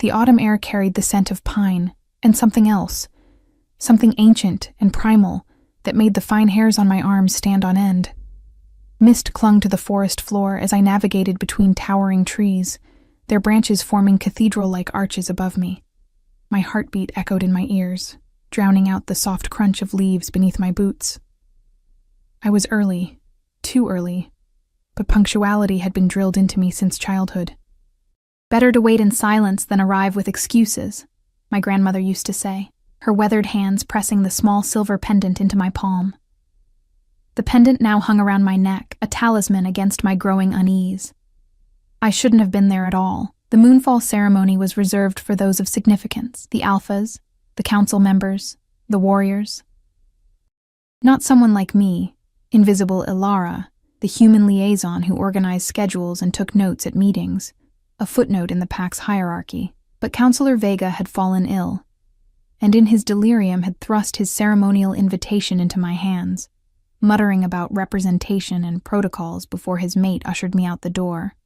The autumn air carried the scent of pine, and something else, something ancient and primal that made the fine hairs on my arms stand on end. Mist clung to the forest floor as I navigated between towering trees, their branches forming cathedral-like arches above me. My heartbeat echoed in my ears, drowning out the soft crunch of leaves beneath my boots. I was early, too early, but punctuality had been drilled into me since childhood. "Better to wait in silence than arrive with excuses," my grandmother used to say, her weathered hands pressing the small silver pendant into my palm. The pendant now hung around my neck, a talisman against my growing unease. I shouldn't have been there at all. The moonfall ceremony was reserved for those of significance, the alphas, the council members, the warriors. Not someone like me, invisible Ilara, the human liaison who organized schedules and took notes at meetings, a footnote in the pack's hierarchy. But Counselor Vega had fallen ill, and in his delirium had thrust his ceremonial invitation into my hands, muttering about representation and protocols before his mate ushered me out the door.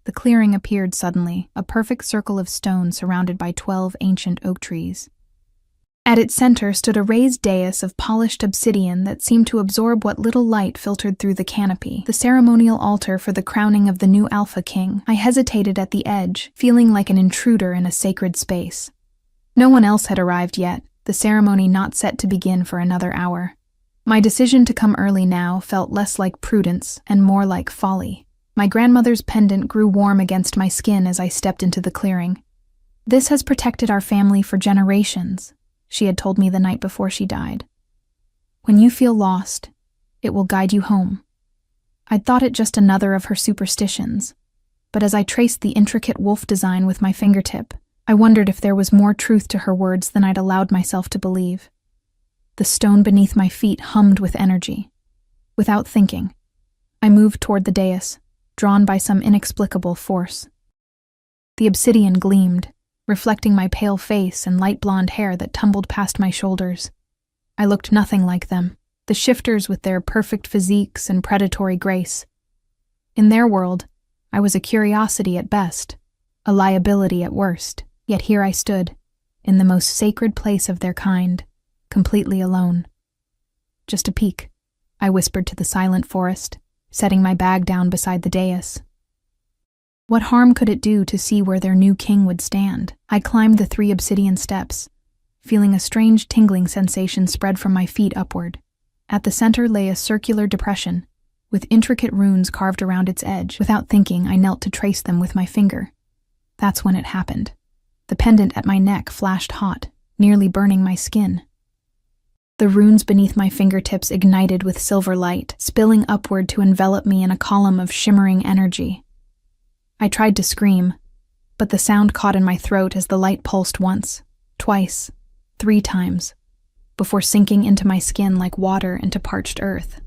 The clearing appeared suddenly, a perfect circle of stone surrounded by 12 ancient oak trees. At its center stood a raised dais of polished obsidian that seemed to absorb what little light filtered through the canopy, the ceremonial altar for the crowning of the new Alpha King. I hesitated at the edge, feeling like an intruder in a sacred space. No one else had arrived yet, the ceremony not set to begin for another hour. My decision to come early now felt less like prudence and more like folly. My grandmother's pendant grew warm against my skin as I stepped into the clearing. "This has protected our family for generations," she had told me the night before she died. "When you feel lost, it will guide you home." I'd thought it just another of her superstitions, but as I traced the intricate wolf design with my fingertip, I wondered if there was more truth to her words than I'd allowed myself to believe. The stone beneath my feet hummed with energy. Without thinking, I moved toward the dais, drawn by some inexplicable force. The obsidian gleamed, reflecting my pale face and light blonde hair that tumbled past my shoulders. I looked nothing like them, the shifters with their perfect physiques and predatory grace. In their world, I was a curiosity at best, a liability at worst, yet here I stood, in the most sacred place of their kind, completely alone. "Just a peek," I whispered to the silent forest, setting my bag down beside the dais. What harm could it do to see where their new king would stand? I climbed the 3 obsidian steps, feeling a strange tingling sensation spread from my feet upward. At the center lay a circular depression, with intricate runes carved around its edge. Without thinking, I knelt to trace them with my finger. That's when it happened. The pendant at my neck flashed hot, nearly burning my skin. The runes beneath my fingertips ignited with silver light, spilling upward to envelop me in a column of shimmering energy. I tried to scream, but the sound caught in my throat as the light pulsed once, twice, 3 times, before sinking into my skin like water into parched earth.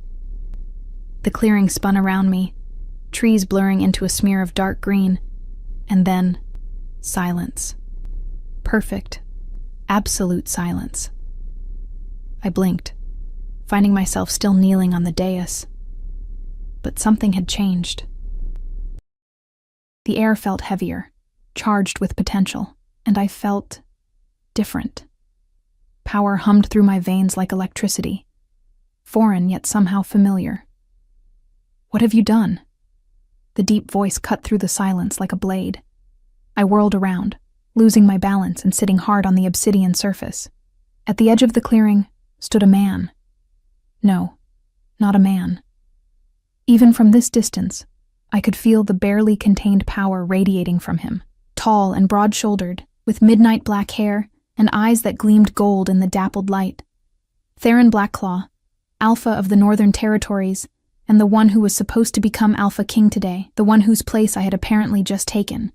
The clearing spun around me, trees blurring into a smear of dark green, and then silence. Perfect, absolute silence. I blinked, finding myself still kneeling on the dais. But something had changed. The air felt heavier, charged with potential, and I felt different. Power hummed through my veins like electricity, foreign yet somehow familiar. "What have you done?" The deep voice cut through the silence like a blade. I whirled around, losing my balance and sitting hard on the obsidian surface. At the edge of the clearing stood a man. No, not a man. Even from this distance, I could feel the barely contained power radiating from him. Tall and broad-shouldered, with midnight black hair and eyes that gleamed gold in the dappled light. Theron Blackclaw, Alpha of the Northern Territories, and the one who was supposed to become Alpha King today, the one whose place I had apparently just taken.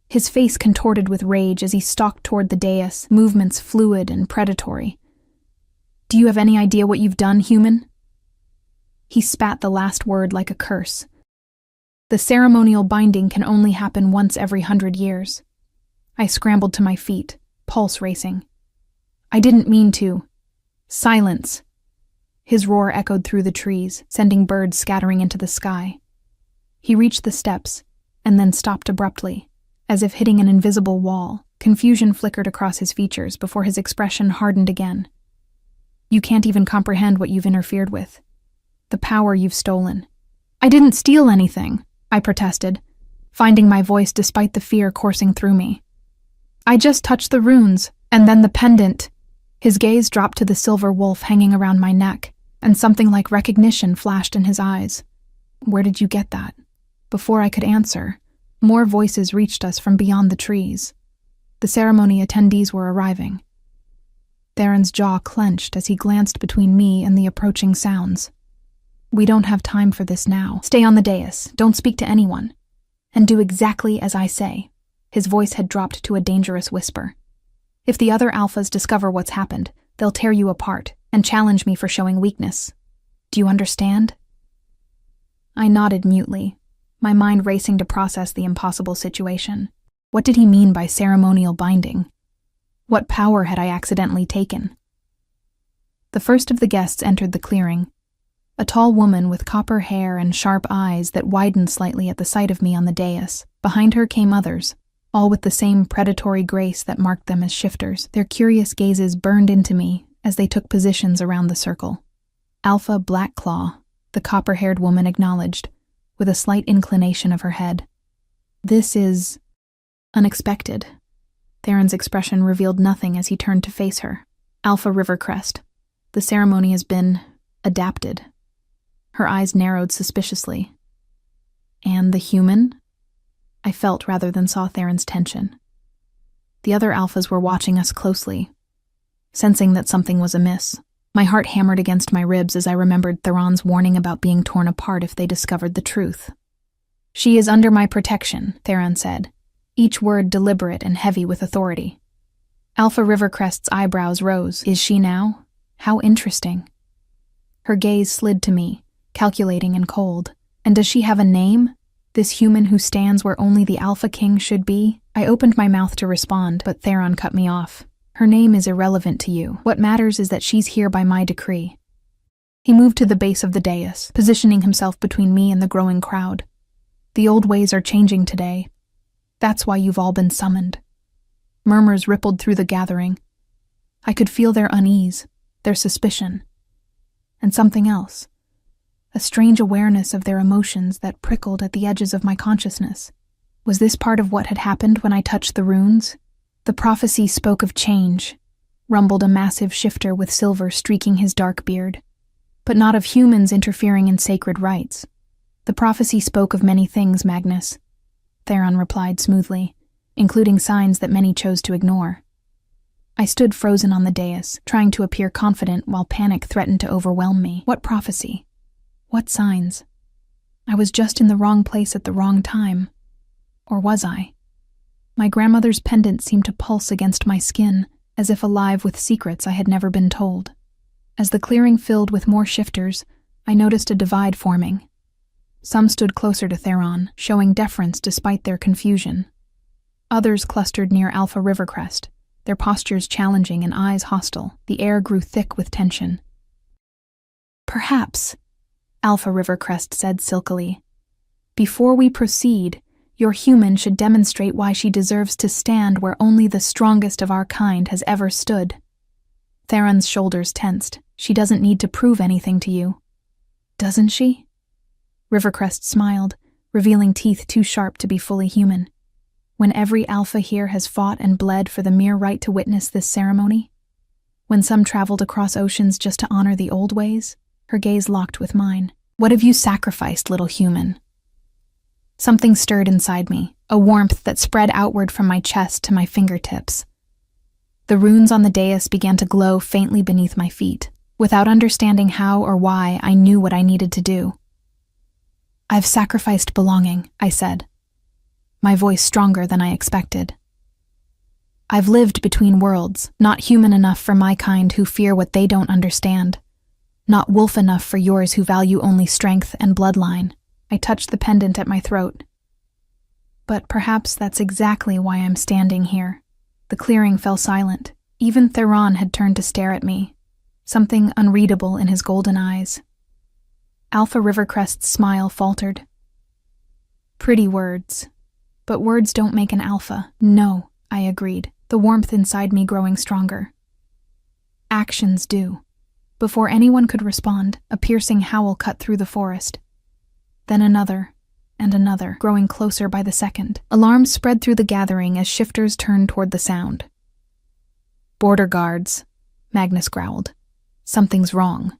His face contorted with rage as he stalked toward the dais, movements fluid and predatory. "Do you have any idea what you've done, human?" He spat the last word like a curse. The ceremonial binding can only happen once every 100 years. I scrambled to my feet, pulse racing. "I didn't mean to." "Silence!" His roar echoed through the trees, sending birds scattering into the sky. He reached the steps, and then stopped abruptly, As if hitting an invisible wall, confusion flickered across his features before his expression hardened again. You can't even comprehend what you've interfered with. The power you've stolen. I didn't steal anything, I protested, finding my voice despite the fear coursing through me. I just touched the runes, and then the pendant. His gaze dropped to the silver wolf hanging around my neck, and something like recognition flashed in his eyes. Where did you get that? Before I could answer, more voices reached us from beyond the trees. The ceremony attendees were arriving. Theron's jaw clenched as he glanced between me and the approaching sounds. We don't have time for this now. Stay on the dais, don't speak to anyone, and do exactly as I say. His voice had dropped to a dangerous whisper. If the other alphas discover what's happened, they'll tear you apart and challenge me for showing weakness. Do you understand? I nodded mutely, my mind racing to process the impossible situation. What did he mean by ceremonial binding? What power had I accidentally taken? The first of the guests entered the clearing, a tall woman with copper hair and sharp eyes that widened slightly at the sight of me on the dais. Behind her came others, all with the same predatory grace that marked them as shifters. Their curious gazes burned into me as they took positions around the circle. Alpha Blackclaw, the copper-haired woman acknowledged, with a slight inclination of her head. This is unexpected. Theron's expression revealed nothing as he turned to face her. Alpha Rivercrest. The ceremony has been adapted. Her eyes narrowed suspiciously. And the human? I felt rather than saw Theron's tension. The other alphas were watching us closely, sensing that something was amiss. My heart hammered against my ribs as I remembered Theron's warning about being torn apart if they discovered the truth. She is under my protection, Theron said, each word deliberate and heavy with authority. Alpha Rivercrest's eyebrows rose. Is she now? How interesting. Her gaze slid to me, calculating and cold. And does she have a name? This human who stands where only the Alpha King should be? I opened my mouth to respond, but Theron cut me off. Her name is irrelevant to you. What matters is that she's here by my decree. He moved to the base of the dais, positioning himself between me and the growing crowd. The old ways are changing today. That's why you've all been summoned. Murmurs rippled through the gathering. I could feel their unease, their suspicion, and something else. A strange awareness of their emotions that prickled at the edges of my consciousness. Was this part of what had happened when I touched the runes? The prophecy spoke of change, rumbled a massive shifter with silver streaking his dark beard, but not of humans interfering in sacred rites. The prophecy spoke of many things, Magnus, Theron replied smoothly, including signs that many chose to ignore. I stood frozen on the dais, trying to appear confident while panic threatened to overwhelm me. What prophecy? What signs? I was just in the wrong place at the wrong time. Or was I? My grandmother's pendant seemed to pulse against my skin, as if alive with secrets I had never been told. As the clearing filled with more shifters, I noticed a divide forming. Some stood closer to Theron, showing deference despite their confusion. Others clustered near Alpha Rivercrest, their postures challenging and eyes hostile. The air grew thick with tension. Perhaps, Alpha Rivercrest said silkily, before we proceed, your human should demonstrate why she deserves to stand where only the strongest of our kind has ever stood. Theron's shoulders tensed. She doesn't need to prove anything to you. Doesn't she? Rivercrest smiled, revealing teeth too sharp to be fully human. When every alpha here has fought and bled for the mere right to witness this ceremony? When some traveled across oceans just to honor the old ways? Her gaze locked with mine. What have you sacrificed, little human? Something stirred inside me, a warmth that spread outward from my chest to my fingertips. The runes on the dais began to glow faintly beneath my feet. Without understanding how or why, I knew what I needed to do. I've sacrificed belonging, I said, my voice stronger than I expected. I've lived between worlds, not human enough for my kind who fear what they don't understand, not wolf enough for yours who value only strength and bloodline. I touched the pendant at my throat. But perhaps that's exactly why I'm standing here. The clearing fell silent. Even Theron had turned to stare at me, something unreadable in his golden eyes. Alpha Rivercrest's smile faltered. Pretty words. But words don't make an alpha. No, I agreed, the warmth inside me growing stronger. Actions do. Before anyone could respond, a piercing howl cut through the forest. Then another, and another, growing closer by the second. Alarms spread through the gathering as shifters turned toward the sound. "Border guards," Magnus growled. "Something's wrong."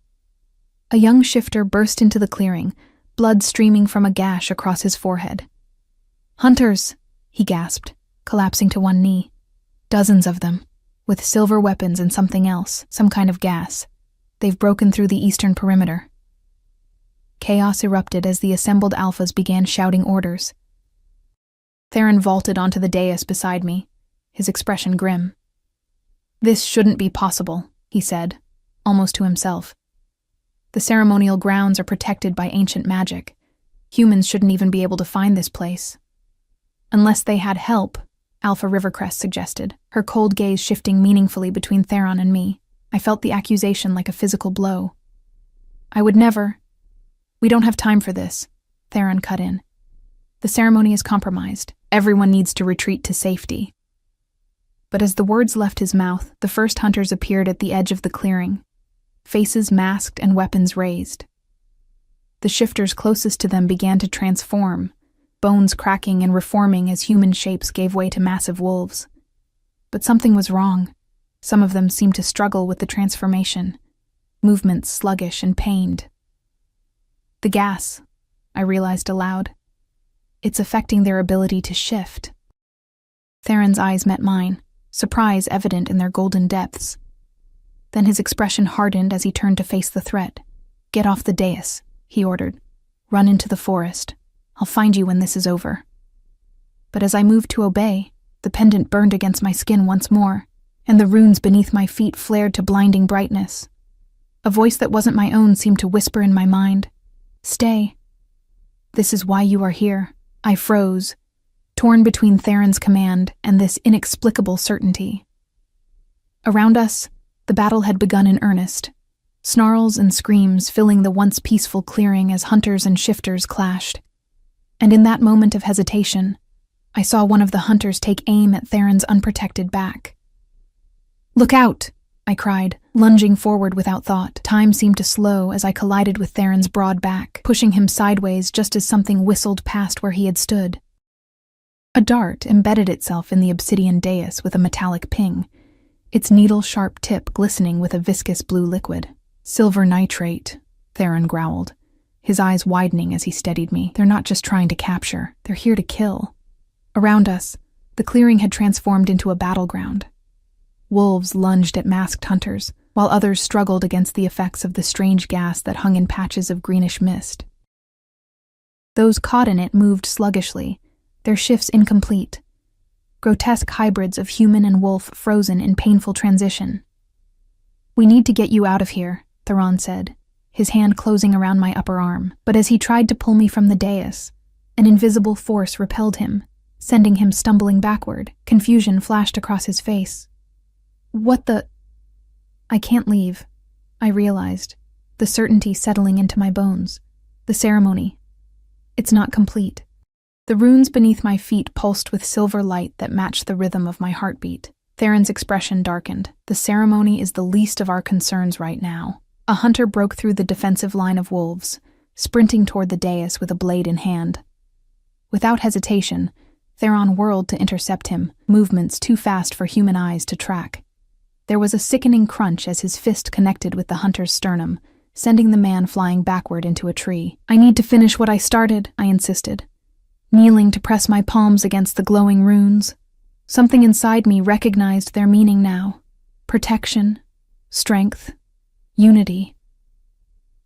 A young shifter burst into the clearing, blood streaming from a gash across his forehead. "Hunters," he gasped, collapsing to one knee. "Dozens of them, with silver weapons and something else, some kind of gas. They've broken through the eastern perimeter." Chaos erupted as the assembled alphas began shouting orders. Theron vaulted onto the dais beside me, his expression grim. "This shouldn't be possible," he said, almost to himself. "The ceremonial grounds are protected by ancient magic. Humans shouldn't even be able to find this place." "Unless they had help," Alpha Rivercrest suggested, her cold gaze shifting meaningfully between Theron and me. I felt the accusation like a physical blow. "I would never—" "We don't have time for this," Theron cut in. "The ceremony is compromised. Everyone needs to retreat to safety." But as the words left his mouth, the first hunters appeared at the edge of the clearing, faces masked and weapons raised. The shifters closest to them began to transform, bones cracking and reforming as human shapes gave way to massive wolves. But something was wrong. Some of them seemed to struggle with the transformation, movements sluggish and pained. "The gas," I realized aloud. "It's affecting their ability to shift." Theron's eyes met mine, surprise evident in their golden depths. Then his expression hardened as he turned to face the threat. "Get off the dais," he ordered. "Run into the forest. I'll find you when this is over." But as I moved to obey, the pendant burned against my skin once more, and the runes beneath my feet flared to blinding brightness. A voice that wasn't my own seemed to whisper in my mind, "Stay. This is why you are here." I froze, torn between Theron's command and this inexplicable certainty. Around us, the battle had begun in earnest, snarls and screams filling the once peaceful clearing as hunters and shifters clashed. And in that moment of hesitation, I saw one of the hunters take aim at Theron's unprotected back. "Look out!" I cried, lunging forward without thought. Time seemed to slow as I collided with Theron's broad back, pushing him sideways just as something whistled past where he had stood. A dart embedded itself in the obsidian dais with a metallic ping, its needle-sharp tip glistening with a viscous blue liquid. "Silver nitrate," Theron growled, his eyes widening as he steadied me. "They're not just trying to capture, they're here to kill." Around us, the clearing had transformed into a battleground. Wolves lunged at masked hunters, while others struggled against the effects of the strange gas that hung in patches of greenish mist. Those caught in it moved sluggishly, their shifts incomplete, grotesque hybrids of human and wolf frozen in painful transition. "We need to get you out of here," Theron said, his hand closing around my upper arm. But as he tried to pull me from the dais, an invisible force repelled him, sending him stumbling backward. Confusion flashed across his face. "What the—" "I can't leave," I realized, the certainty settling into my bones. "The ceremony. It's not complete." The runes beneath my feet pulsed with silver light that matched the rhythm of my heartbeat. Theron's expression darkened. "The ceremony is the least of our concerns right now." A hunter broke through the defensive line of wolves, sprinting toward the dais with a blade in hand. Without hesitation, Theron whirled to intercept him, movements too fast for human eyes to track. There was a sickening crunch as his fist connected with the hunter's sternum, sending the man flying backward into a tree. "I need to finish what I started," I insisted, kneeling to press my palms against the glowing runes. Something inside me recognized their meaning now. Protection, strength, unity.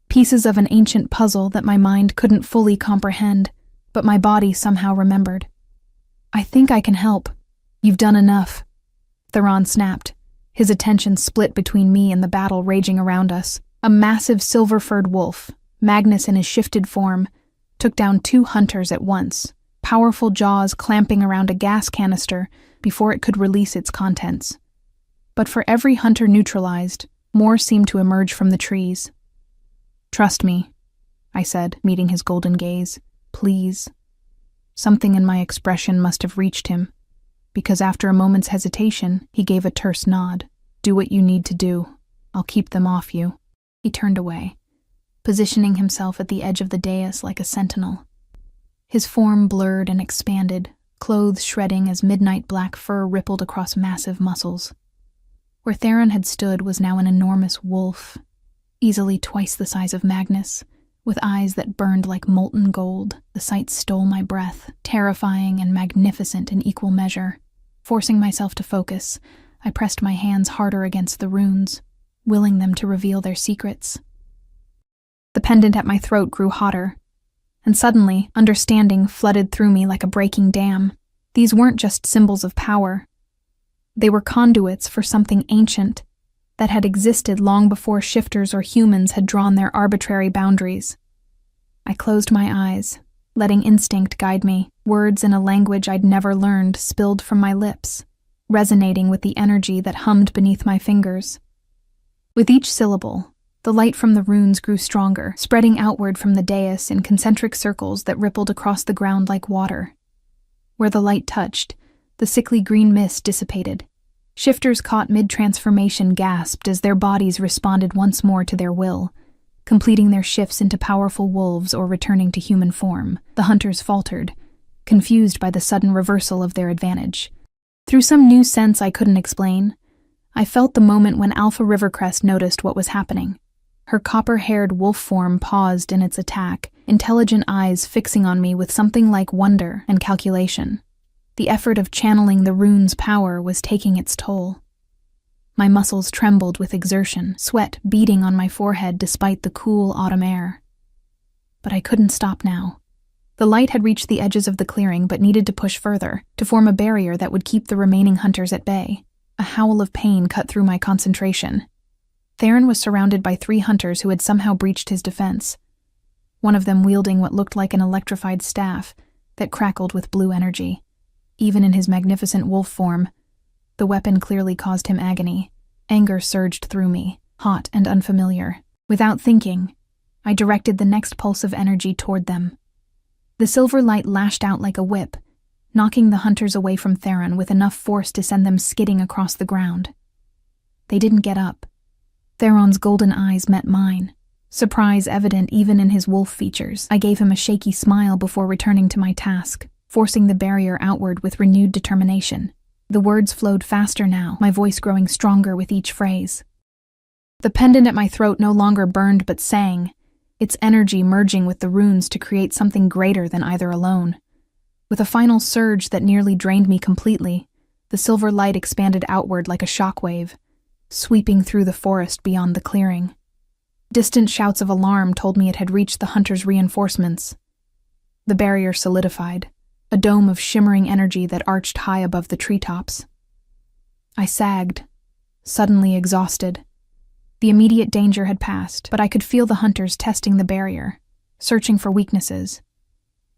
Pieces of an ancient puzzle that my mind couldn't fully comprehend, but my body somehow remembered. "I think I can help." "You've done enough," Theron snapped, his attention split between me and the battle raging around us. A massive silver-furred wolf, Magnus in his shifted form, took down 2 hunters at once, powerful jaws clamping around a gas canister before it could release its contents. But for every hunter neutralized, more seemed to emerge from the trees. "Trust me," I said, meeting his golden gaze. "Please." Something in my expression must have reached him, because after a moment's hesitation, he gave a terse nod. Do what you need to do. I'll keep them off you. He turned away, positioning himself at the edge of the dais like a sentinel. His form blurred and expanded, clothes shredding as midnight black fur rippled across massive muscles. Where Theron had stood was now an enormous wolf, easily twice the size of Magnus, with eyes that burned like molten gold. The sight stole my breath, terrifying and magnificent in equal measure. Forcing myself to focus, I pressed my hands harder against the runes, willing them to reveal their secrets. The pendant at my throat grew hotter, and suddenly, understanding flooded through me like a breaking dam. These weren't just symbols of power. They were conduits for something ancient that had existed long before shifters or humans had drawn their arbitrary boundaries. I closed my eyes, letting instinct guide me. Words in a language I'd never learned spilled from my lips, resonating with the energy that hummed beneath my fingers. With each syllable, the light from the runes grew stronger, spreading outward from the dais in concentric circles that rippled across the ground like water. Where the light touched, the sickly green mist dissipated. Shifters caught mid-transformation gasped as their bodies responded once more to their will, completing their shifts into powerful wolves or returning to human form. The hunters faltered, confused by the sudden reversal of their advantage. Through some new sense I couldn't explain, I felt the moment when Alpha Rivercrest noticed what was happening. Her copper-haired wolf form paused in its attack, intelligent eyes fixing on me with something like wonder and calculation. The effort of channeling the rune's power was taking its toll. My muscles trembled with exertion, sweat beading on my forehead despite the cool autumn air. But I couldn't stop now. The light had reached the edges of the clearing but needed to push further, to form a barrier that would keep the remaining hunters at bay. A howl of pain cut through my concentration. Theron was surrounded by 3 hunters who had somehow breached his defense, one of them wielding what looked like an electrified staff that crackled with blue energy. Even in his magnificent wolf form, the weapon clearly caused him agony. Anger surged through me, hot and unfamiliar. Without thinking, I directed the next pulse of energy toward them. The silver light lashed out like a whip, knocking the hunters away from Theron with enough force to send them skidding across the ground. They didn't get up. Theron's golden eyes met mine, surprise evident even in his wolf features. I gave him a shaky smile before returning to my task, forcing the barrier outward with renewed determination. The words flowed faster now, my voice growing stronger with each phrase. The pendant at my throat no longer burned but sang, its energy merging with the runes to create something greater than either alone. With a final surge that nearly drained me completely, the silver light expanded outward like a shockwave, sweeping through the forest beyond the clearing. Distant shouts of alarm told me it had reached the hunters' reinforcements. The barrier solidified, a dome of shimmering energy that arched high above the treetops. I sagged, suddenly exhausted. The immediate danger had passed, but I could feel the hunters testing the barrier, searching for weaknesses.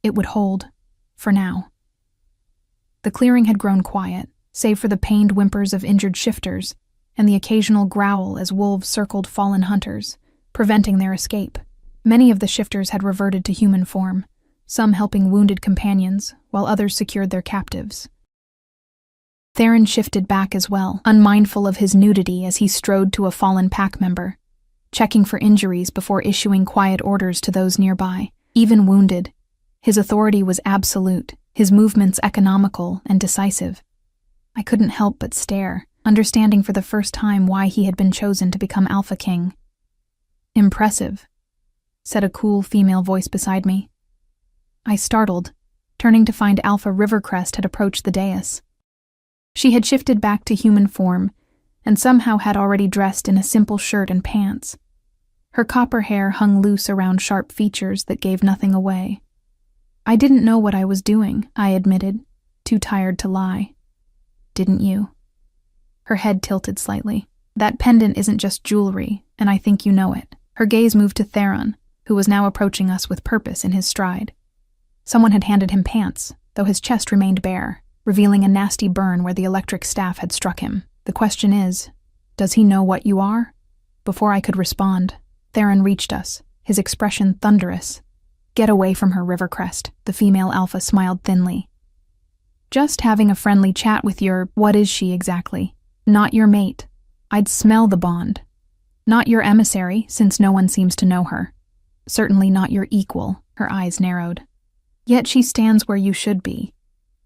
It would hold, for now. The clearing had grown quiet, save for the pained whimpers of injured shifters and the occasional growl as wolves circled fallen hunters, preventing their escape. Many of the shifters had reverted to human form, some helping wounded companions, while others secured their captives. Theron shifted back as well, unmindful of his nudity as he strode to a fallen pack member, checking for injuries before issuing quiet orders to those nearby. Even wounded, his authority was absolute, his movements economical and decisive. I couldn't help but stare, understanding for the first time why he had been chosen to become Alpha King. "Impressive," said a cool female voice beside me. I startled, turning to find Alpha Rivercrest had approached the dais. She had shifted back to human form, and somehow had already dressed in a simple shirt and pants. Her copper hair hung loose around sharp features that gave nothing away. "I didn't know what I was doing," I admitted, too tired to lie. "Didn't you?" Her head tilted slightly. "That pendant isn't just jewelry, and I think you know it." Her gaze moved to Theron, who was now approaching us with purpose in his stride. Someone had handed him pants, though his chest remained bare, revealing a nasty burn where the electric staff had struck him. "The question is, does he know what you are?" Before I could respond, Theron reached us, his expression thunderous. Get away from her, Rivercrest, the female alpha smiled thinly. Just having a friendly chat with your, what is she exactly? Not your mate. I'd smell the bond. Not your emissary, since no one seems to know her. Certainly not your equal, her eyes narrowed. Yet she stands where you should be,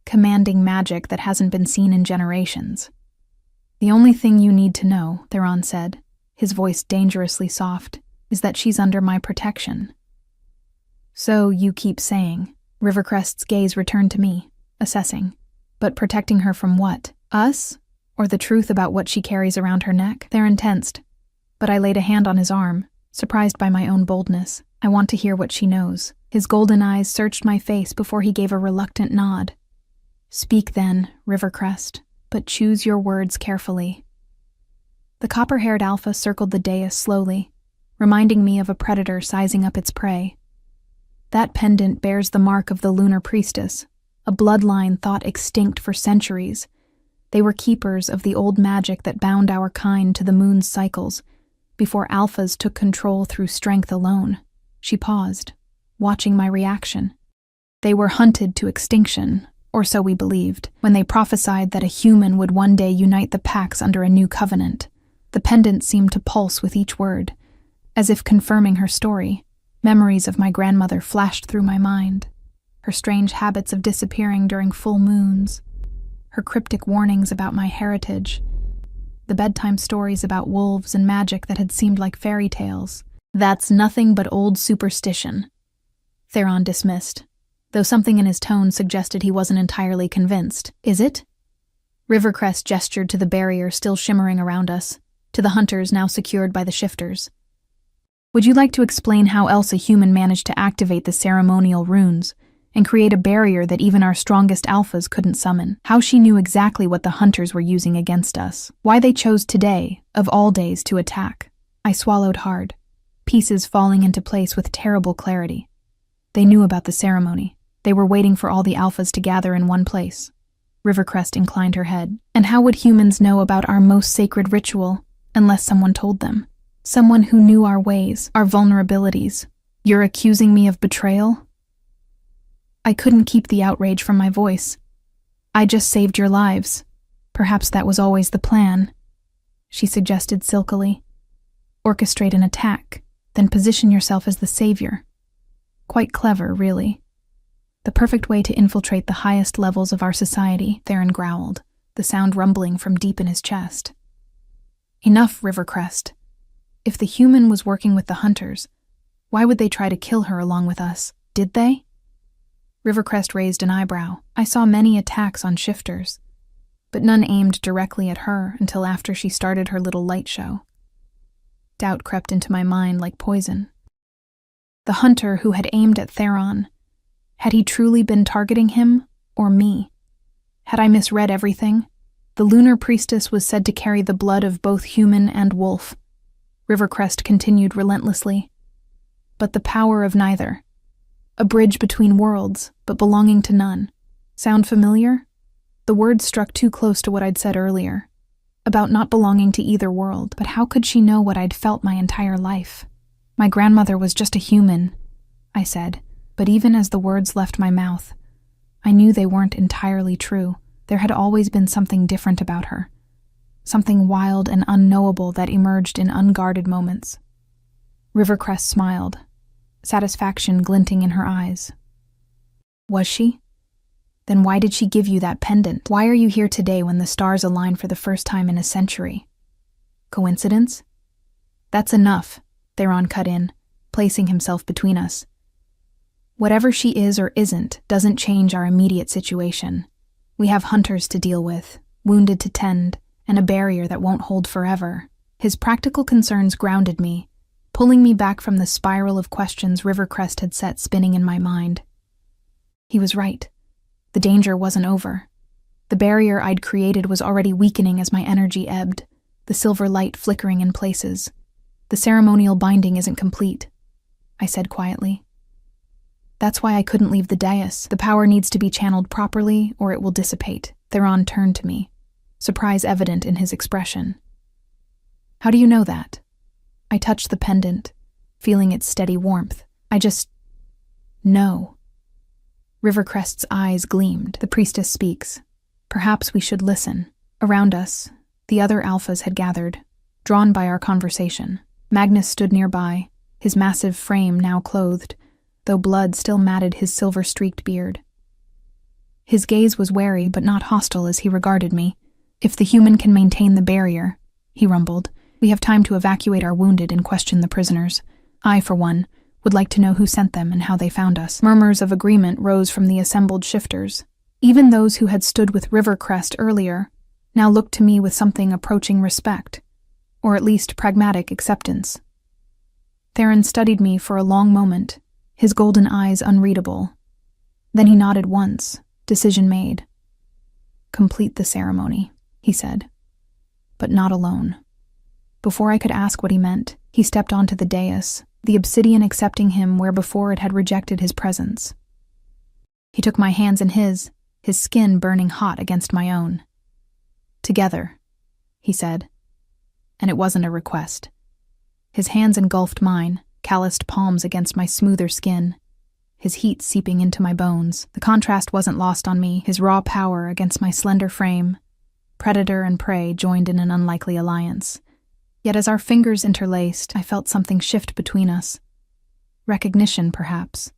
commanding magic that hasn't been seen in generations. The only thing you need to know, Theron said, his voice dangerously soft, is that she's under my protection. So you keep saying. Rivercrest's gaze returned to me, assessing. But protecting her from what? Us? Or the truth about what she carries around her neck? Theron tensed, but I laid a hand on his arm, surprised by my own boldness. I want to hear what she knows. His golden eyes searched my face before he gave a reluctant nod. Speak then, Rivercrest, but choose your words carefully. The copper-haired alpha circled the dais slowly, reminding me of a predator sizing up its prey. That pendant bears the mark of the lunar priestess, a bloodline thought extinct for centuries. They were keepers of the old magic that bound our kind to the moon's cycles, before alphas took control through strength alone. She paused, watching my reaction. They were hunted to extinction, or so we believed, when they prophesied that a human would one day unite the packs under a new covenant. The pendant seemed to pulse with each word, as if confirming her story. Memories of my grandmother flashed through my mind, her strange habits of disappearing during full moons, her cryptic warnings about my heritage, the bedtime stories about wolves and magic that had seemed like fairy tales. That's nothing but old superstition, Theron dismissed, though something in his tone suggested he wasn't entirely convinced. Is it? Rivercrest gestured to the barrier still shimmering around us, to the hunters now secured by the shifters. Would you like to explain how else a human managed to activate the ceremonial runes and create a barrier that even our strongest alphas couldn't summon? How she knew exactly what the hunters were using against us? Why they chose today, of all days, to attack? I swallowed hard, pieces falling into place with terrible clarity. They knew about the ceremony. They were waiting for all the alphas to gather in one place. Rivercrest inclined her head. And how would humans know about our most sacred ritual unless someone told them? Someone who knew our ways, our vulnerabilities. You're accusing me of betrayal? I couldn't keep the outrage from my voice. I just saved your lives. Perhaps that was always the plan, she suggested silkily. Orchestrate an attack, then position yourself as the savior. Quite clever, really. The perfect way to infiltrate the highest levels of our society, Theron growled, the sound rumbling from deep in his chest. Enough, Rivercrest. If the human was working with the hunters, why would they try to kill her along with us? Did they? Rivercrest raised an eyebrow. I saw many attacks on shifters, but none aimed directly at her until after she started her little light show. Doubt crept into my mind like poison. The hunter who had aimed at Theron, had he truly been targeting him or me? Had I misread everything? The lunar priestess was said to carry the blood of both human and wolf. Rivercrest continued relentlessly. But the power of neither. A bridge between worlds, but belonging to none. Sound familiar? The words struck too close to what I'd said earlier, about not belonging to either world, but how could she know what I'd felt my entire life? My grandmother was just a human, I said, but even as the words left my mouth, I knew they weren't entirely true. There had always been something different about her. Something wild and unknowable that emerged in unguarded moments. Rivercrest smiled, satisfaction glinting in her eyes. Was she? Then why did she give you that pendant? Why are you here today when the stars align for the first time in a century? Coincidence? That's enough, Theron cut in, placing himself between us. Whatever she is or isn't doesn't change our immediate situation. We have hunters to deal with, wounded to tend, and a barrier that won't hold forever. His practical concerns grounded me, pulling me back from the spiral of questions Rivercrest had set spinning in my mind. He was right. The danger wasn't over. The barrier I'd created was already weakening as my energy ebbed, the silver light flickering in places. The ceremonial binding isn't complete, I said quietly. That's why I couldn't leave the dais. The power needs to be channeled properly, or it will dissipate. Theron turned to me, surprise evident in his expression. How do you know that? I touched the pendant, feeling its steady warmth. No. Rivercrest's eyes gleamed. The priestess speaks. Perhaps we should listen. Around us, the other alphas had gathered, drawn by our conversation. Magnus stood nearby, his massive frame now clothed, though blood still matted his silver-streaked beard. His gaze was wary but not hostile as he regarded me. If the human can maintain the barrier, he rumbled, we have time to evacuate our wounded and question the prisoners. I, for one, would like to know who sent them and how they found us. Murmurs of agreement rose from the assembled shifters. Even those who had stood with Rivercrest earlier now looked to me with something approaching respect, or at least pragmatic acceptance. Theron studied me for a long moment, his golden eyes unreadable. Then he nodded once, decision made. Complete the ceremony, he said. But not alone. Before I could ask what he meant, he stepped onto the dais, the obsidian accepting him where before it had rejected his presence. He took my hands in his skin burning hot against my own. Together, he said. And it wasn't a request. His hands engulfed mine, calloused palms against my smoother skin, his heat seeping into my bones. The contrast wasn't lost on me, his raw power against my slender frame. Predator and prey joined in an unlikely alliance. Yet as our fingers interlaced, I felt something shift between us. Recognition, perhaps.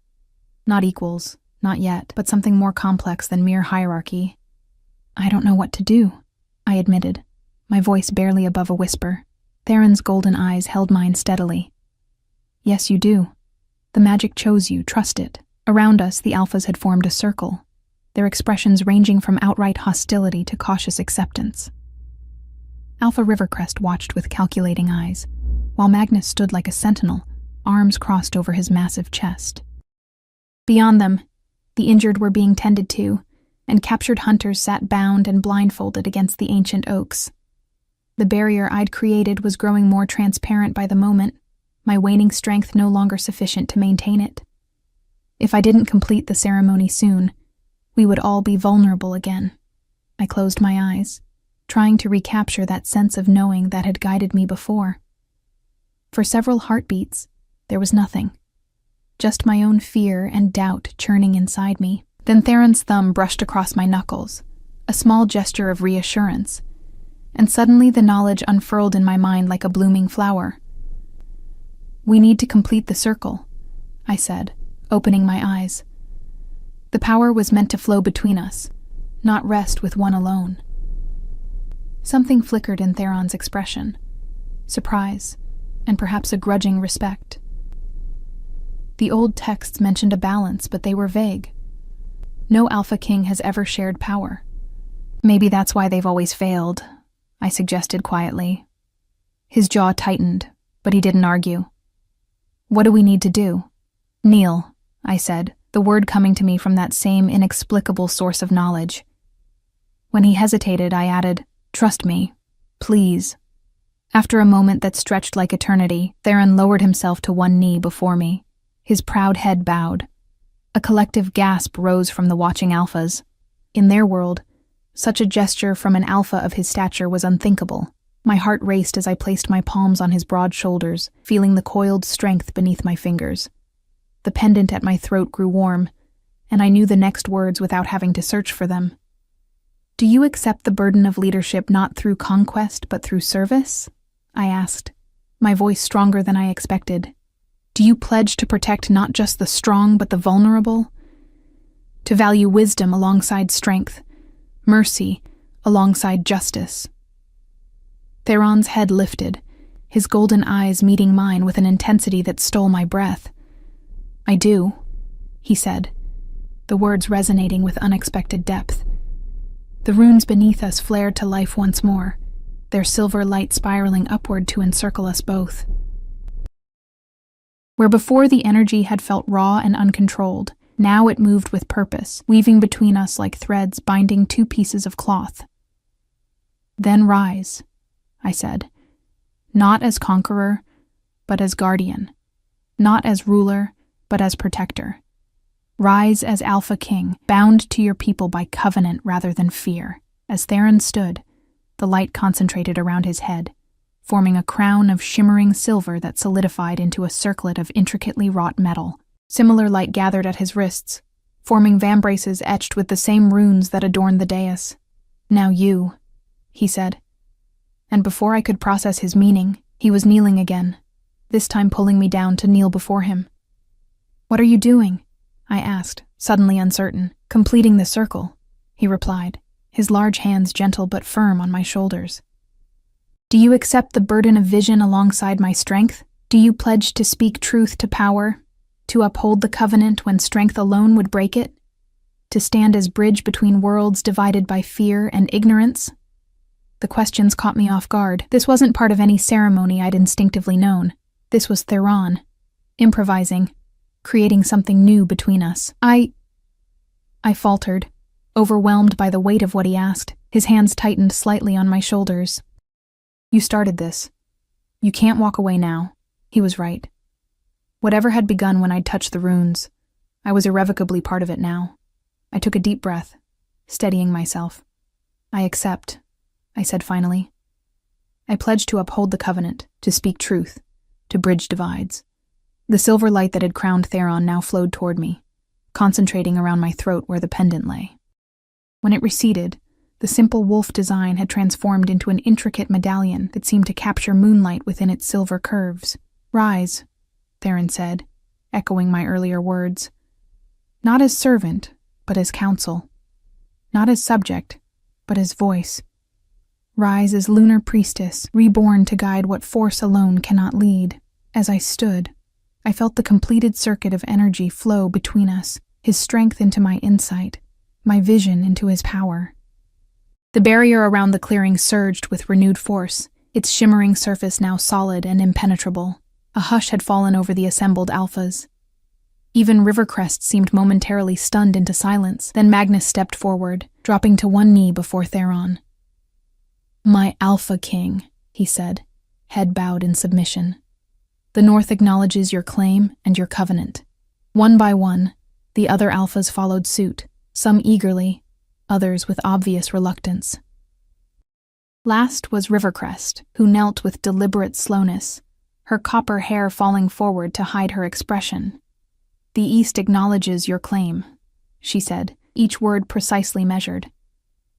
Not equals, not yet, but something more complex than mere hierarchy. I don't know what to do, I admitted, my voice barely above a whisper. Theron's golden eyes held mine steadily. Yes, you do. The magic chose you, trust it. Around us, the alphas had formed a circle, their expressions ranging from outright hostility to cautious acceptance. Alpha Rivercrest watched with calculating eyes, while Magnus stood like a sentinel, arms crossed over his massive chest. Beyond them, the injured were being tended to, and captured hunters sat bound and blindfolded against the ancient oaks. The barrier I'd created was growing more transparent by the moment, my waning strength no longer sufficient to maintain it. If I didn't complete the ceremony soon, we would all be vulnerable again. I closed my eyes, trying to recapture that sense of knowing that had guided me before. For several heartbeats, there was nothing. Just my own fear and doubt churning inside me. Then Theron's thumb brushed across my knuckles, a small gesture of reassurance, and suddenly the knowledge unfurled in my mind like a blooming flower. We need to complete the circle, I said, opening my eyes. The power was meant to flow between us, not rest with one alone. Something flickered in Theron's expression, surprise, and perhaps a grudging respect. The old texts mentioned a balance, but they were vague. No Alpha King has ever shared power. Maybe that's why they've always failed, I suggested quietly. His jaw tightened, but he didn't argue. What do we need to do? Kneel, I said, the word coming to me from that same inexplicable source of knowledge. When he hesitated, I added, trust me, please. After a moment that stretched like eternity, Theron lowered himself to one knee before me. His proud head bowed. A collective gasp rose from the watching alphas. In their world, such a gesture from an alpha of his stature was unthinkable. My heart raced as I placed my palms on his broad shoulders, feeling the coiled strength beneath my fingers. The pendant at my throat grew warm, and I knew the next words without having to search for them. Do you accept the burden of leadership not through conquest but through service? I asked, my voice stronger than I expected. Do you pledge to protect not just the strong but the vulnerable? To value wisdom alongside strength, mercy alongside justice? Theron's head lifted, his golden eyes meeting mine with an intensity that stole my breath. I do, he said, the words resonating with unexpected depth. The runes beneath us flared to life once more, their silver light spiraling upward to encircle us both. Where before the energy had felt raw and uncontrolled, now it moved with purpose, weaving between us like threads binding two pieces of cloth. Then rise, I said, not as conqueror, but as guardian, not as ruler, but as protector. Rise as Alpha King, bound to your people by covenant rather than fear. As Theron stood, the light concentrated around his head, forming a crown of shimmering silver that solidified into a circlet of intricately wrought metal. Similar light gathered at his wrists, forming vambraces etched with the same runes that adorned the dais. "Now you," he said. And before I could process his meaning, he was kneeling again, this time pulling me down to kneel before him. "What are you doing?" I asked, suddenly uncertain. "Completing the circle," he replied, his large hands gentle but firm on my shoulders. "Do you accept the burden of vision alongside my strength? Do you pledge to speak truth to power? To uphold the covenant when strength alone would break it? To stand as bridge between worlds divided by fear and ignorance?" The questions caught me off guard. This wasn't part of any ceremony I'd instinctively known. This was Theron, improvising, creating something new between us. I faltered, overwhelmed by the weight of what he asked. His hands tightened slightly on my shoulders. "You started this. You can't walk away now." He was right. Whatever had begun when I'd touched the runes, I was irrevocably part of it now. I took a deep breath, steadying myself. "I accept," I said finally. "I pledge to uphold the covenant, to speak truth, to bridge divides." The silver light that had crowned Theron now flowed toward me, concentrating around my throat where the pendant lay. When it receded, the simple wolf design had transformed into an intricate medallion that seemed to capture moonlight within its silver curves. "Rise," Theron said, echoing my earlier words. "Not as servant, but as counsel. Not as subject, but as voice. Rise as lunar priestess, reborn to guide what force alone cannot lead." As I stood, I felt the completed circuit of energy flow between us, his strength into my insight, my vision into his power. The barrier around the clearing surged with renewed force, its shimmering surface now solid and impenetrable. A hush had fallen over the assembled alphas. Even Rivercrest seemed momentarily stunned into silence. Then Magnus stepped forward, dropping to one knee before Theron. "My Alpha King," he said, head bowed in submission. "The North acknowledges your claim and your covenant." One by one, the other alphas followed suit, some eagerly, others with obvious reluctance. Last was Rivercrest, who knelt with deliberate slowness, her copper hair falling forward to hide her expression. "The East acknowledges your claim," she said, each word precisely measured,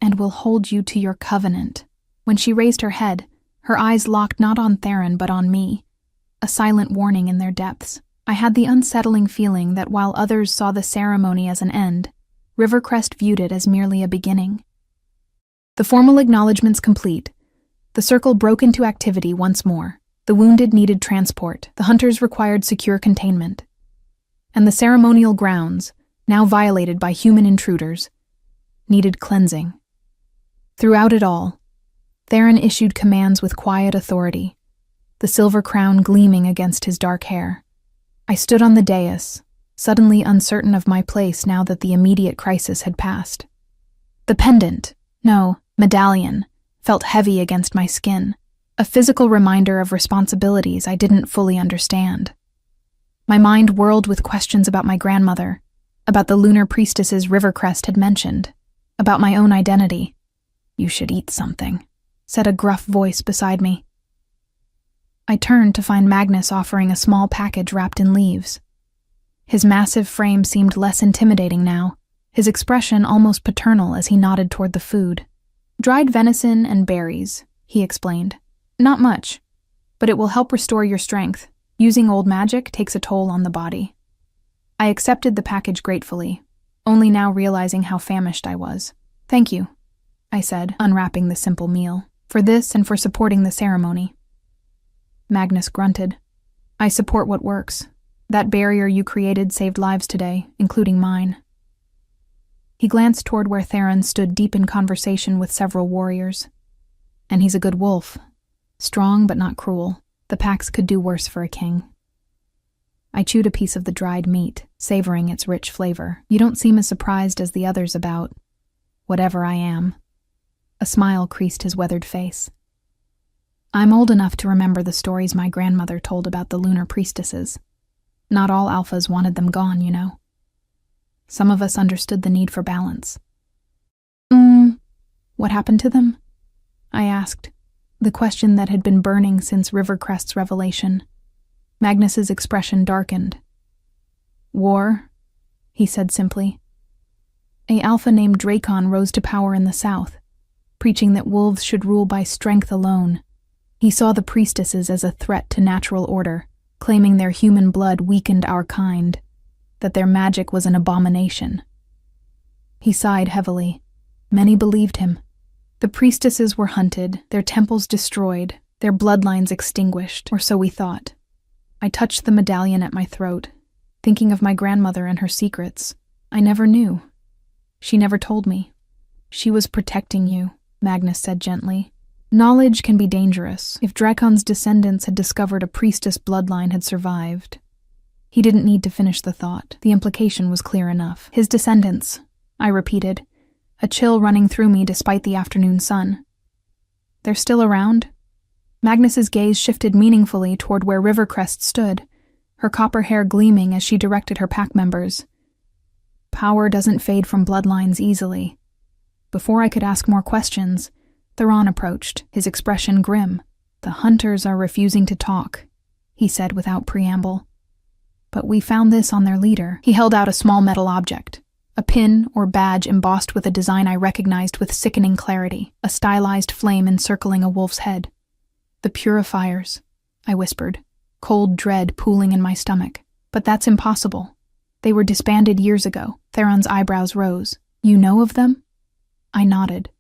"and will hold you to your covenant." When she raised her head, her eyes locked not on Theron but on me, a silent warning in their depths. I had the unsettling feeling that while others saw the ceremony as an end, Rivercrest viewed it as merely a beginning. The formal acknowledgments complete, the circle broke into activity once more. The wounded needed transport, the hunters required secure containment, and the ceremonial grounds, now violated by human intruders, needed cleansing. Throughout it all, Theron issued commands with quiet authority, the silver crown gleaming against his dark hair. I stood on the dais, suddenly uncertain of my place now that the immediate crisis had passed. The pendant, no, medallion, felt heavy against my skin, a physical reminder of responsibilities I didn't fully understand. My mind whirled with questions about my grandmother, about the lunar priestesses Rivercrest had mentioned, about my own identity. "You should eat something," said a gruff voice beside me. I turned to find Magnus offering a small package wrapped in leaves. His massive frame seemed less intimidating now, his expression almost paternal as he nodded toward the food. "Dried venison and berries," he explained. "Not much, but it will help restore your strength. Using old magic takes a toll on the body." I accepted the package gratefully, only now realizing how famished I was. "Thank you," I said, unwrapping the simple meal, "for this and for supporting the ceremony." Magnus grunted. "I support what works. That barrier you created saved lives today, including mine." He glanced toward where Theron stood deep in conversation with several warriors. "And he's a good wolf. Strong but not cruel. The packs could do worse for a king." I chewed a piece of the dried meat, savoring its rich flavor. "You don't seem as surprised as the others about whatever I am." A smile creased his weathered face. "I'm old enough to remember the stories my grandmother told about the lunar priestesses. Not all alphas wanted them gone, you know. Some of us understood the need for balance." What happened to them?" I asked, the question that had been burning since Rivercrest's revelation. Magnus's expression darkened. War, he said simply. A alpha named Dracon rose to power in the south, preaching that wolves should rule by strength alone. He saw the priestesses as a threat to natural order, claiming their human blood weakened our kind, that their magic was an abomination. He sighed heavily. Many believed him. The priestesses were hunted, their temples destroyed, their bloodlines extinguished, or so we thought. I touched the medallion at my throat, thinking of my grandmother and her secrets. I never knew. She never told me. She was protecting you, Magnus said gently. Knowledge can be dangerous. If Dracon's descendants had discovered a priestess bloodline had survived. He didn't need to finish the thought. The implication was clear enough. His descendants, I repeated, a chill running through me despite the afternoon sun. They're still around? Magnus's gaze shifted meaningfully toward where Rivercrest stood, her copper hair gleaming as she directed her pack members. Power doesn't fade from bloodlines easily. Before I could ask more questions, Theron approached, his expression grim. The hunters are refusing to talk, he said without preamble. But we found this on their leader. He held out a small metal object, a pin or badge embossed with a design I recognized with sickening clarity, a stylized flame encircling a wolf's head. The purifiers, I whispered, cold dread pooling in my stomach. But that's impossible. They were disbanded years ago. Theron's eyebrows rose. You know of them? I nodded,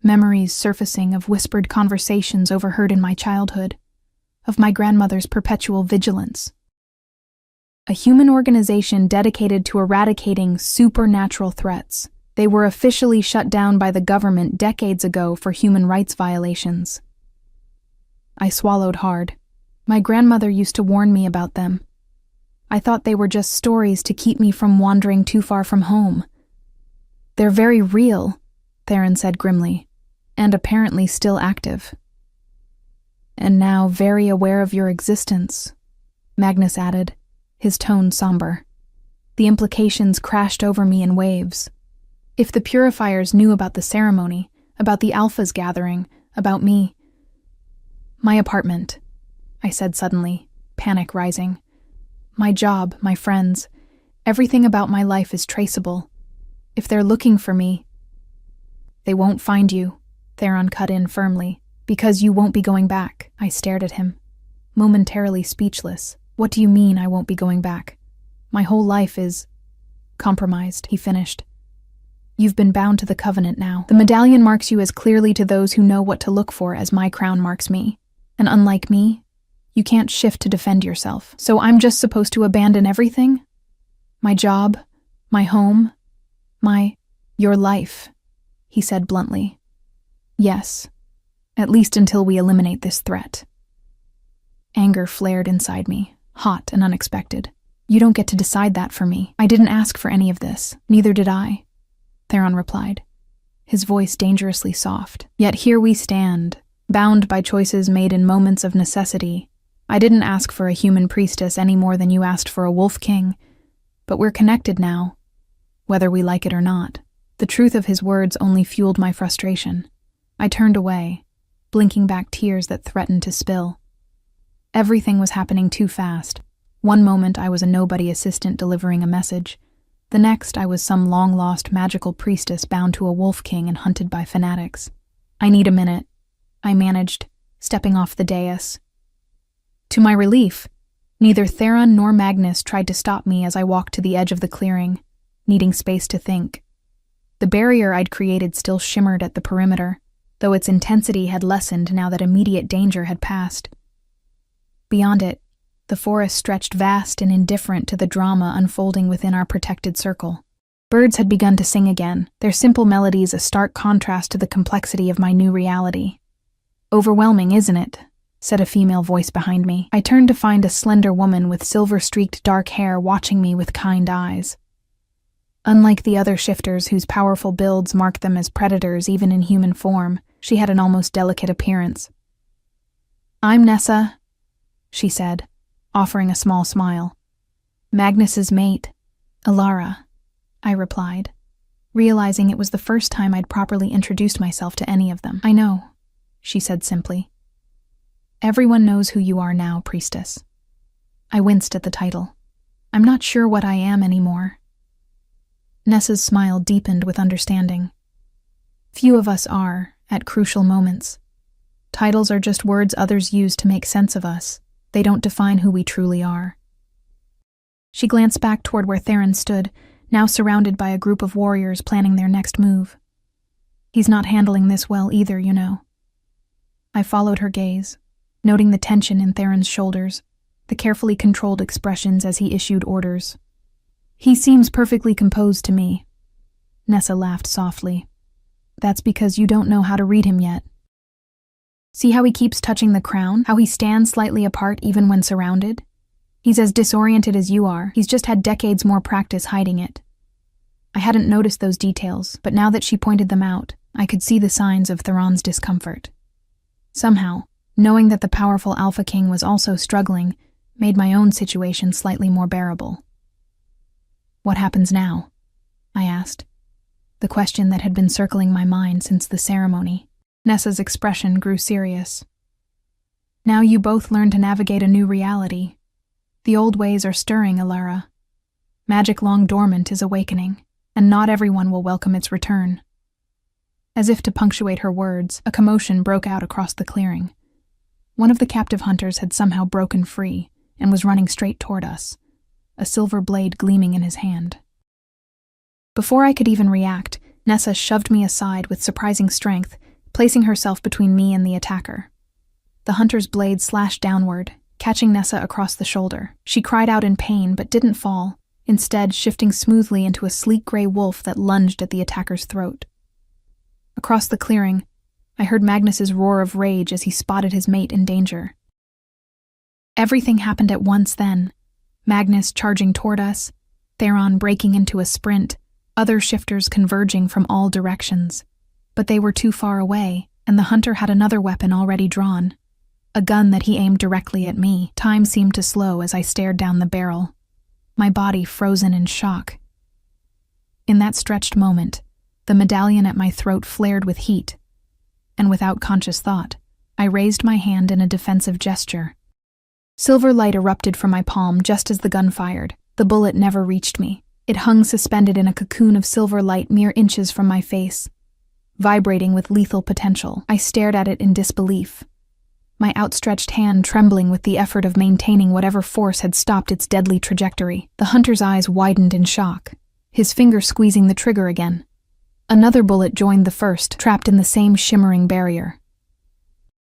memories surfacing of whispered conversations overheard in my childhood, of my grandmother's perpetual vigilance. A human organization dedicated to eradicating supernatural threats. They were officially shut down by the government decades ago for human rights violations. I swallowed hard. My grandmother used to warn me about them. I thought they were just stories to keep me from wandering too far from home. They're very real, Theron said grimly, and apparently still active. And now very aware of your existence, Magnus added, his tone somber. The implications crashed over me in waves. If the purifiers knew about the ceremony, about the Alpha's gathering, about me. My apartment, I said suddenly, panic rising. My job, my friends, everything about my life is traceable. If they're looking for me, they won't find you, Theron cut in firmly, because you won't be going back. I stared at him, momentarily speechless. What do you mean I won't be going back? My whole life is compromised, he finished. You've been bound to the covenant now. The medallion marks you as clearly to those who know what to look for as my crown marks me. And unlike me, you can't shift to defend yourself. So I'm just supposed to abandon everything? My job, my home, your life, he said bluntly. Yes, at least until we eliminate this threat. Anger flared inside me, hot and unexpected. You don't get to decide that for me. I didn't ask for any of this. Neither did I, Theron replied, his voice dangerously soft. Yet here we stand, bound by choices made in moments of necessity. I didn't ask for a human priestess any more than you asked for a wolf king, but we're connected now, whether we like it or not. The truth of his words only fueled my frustration. I turned away, blinking back tears that threatened to spill. Everything was happening too fast. One moment I was a nobody assistant delivering a message. The next I was some long-lost magical priestess bound to a wolf king and hunted by fanatics. I need a minute, I managed, stepping off the dais. To my relief, neither Theron nor Magnus tried to stop me as I walked to the edge of the clearing, needing space to think. The barrier I'd created still shimmered at the perimeter, though its intensity had lessened now that immediate danger had passed. Beyond it, the forest stretched vast and indifferent to the drama unfolding within our protected circle. Birds had begun to sing again, their simple melodies a stark contrast to the complexity of my new reality. Overwhelming, isn't it? Said a female voice behind me. I turned to find a slender woman with silver-streaked dark hair watching me with kind eyes. Unlike the other shifters whose powerful builds marked them as predators even in human form, she had an almost delicate appearance. I'm Nessa, she said, offering a small smile. Magnus's mate, Ilara, I replied, realizing it was the first time I'd properly introduced myself to any of them. I know, she said simply. Everyone knows who you are now, priestess. I winced at the title. I'm not sure what I am anymore." Nessa's smile deepened with understanding. Few of us are, at crucial moments. Titles are just words others use to make sense of us. They don't define who we truly are. She glanced back toward where Theron stood, now surrounded by a group of warriors planning their next move. "He's not handling this well either, you know." I followed her gaze, noting the tension in Theron's shoulders, the carefully controlled expressions as he issued orders. "He seems perfectly composed to me." Nessa laughed softly. "That's because you don't know how to read him yet. See how he keeps touching the crown? How he stands slightly apart even when surrounded? He's as disoriented as you are. He's just had decades more practice hiding it." I hadn't noticed those details, but now that she pointed them out, I could see the signs of Theron's discomfort. Somehow, knowing that the powerful Alpha King was also struggling made my own situation slightly more bearable. "What happens now?" I asked, the question that had been circling my mind since the ceremony. Nessa's expression grew serious. "Now you both learn to navigate a new reality. The old ways are stirring, Alara. Magic long dormant is awakening, and not everyone will welcome its return." As if to punctuate her words, a commotion broke out across the clearing. One of the captive hunters had somehow broken free and was running straight toward us, a silver blade gleaming in his hand. Before I could even react, Nessa shoved me aside with surprising strength, placing herself between me and the attacker. The hunter's blade slashed downward, catching Nessa across the shoulder. She cried out in pain but didn't fall, instead shifting smoothly into a sleek gray wolf that lunged at the attacker's throat. Across the clearing, I heard Magnus's roar of rage as he spotted his mate in danger. Everything happened at once then. Magnus charging toward us, Theron breaking into a sprint, other shifters converging from all directions. But they were too far away, and the hunter had another weapon already drawn. A gun that he aimed directly at me. Time seemed to slow as I stared down the barrel, my body frozen in shock. In that stretched moment, the medallion at my throat flared with heat, and without conscious thought, I raised my hand in a defensive gesture. Silver light erupted from my palm just as the gun fired. The bullet never reached me. It hung suspended in a cocoon of silver light mere inches from my face. Vibrating with lethal potential, I stared at it in disbelief, my outstretched hand trembling with the effort of maintaining whatever force had stopped its deadly trajectory. The hunter's eyes widened in shock, his finger squeezing the trigger again. Another bullet joined the first, trapped in the same shimmering barrier.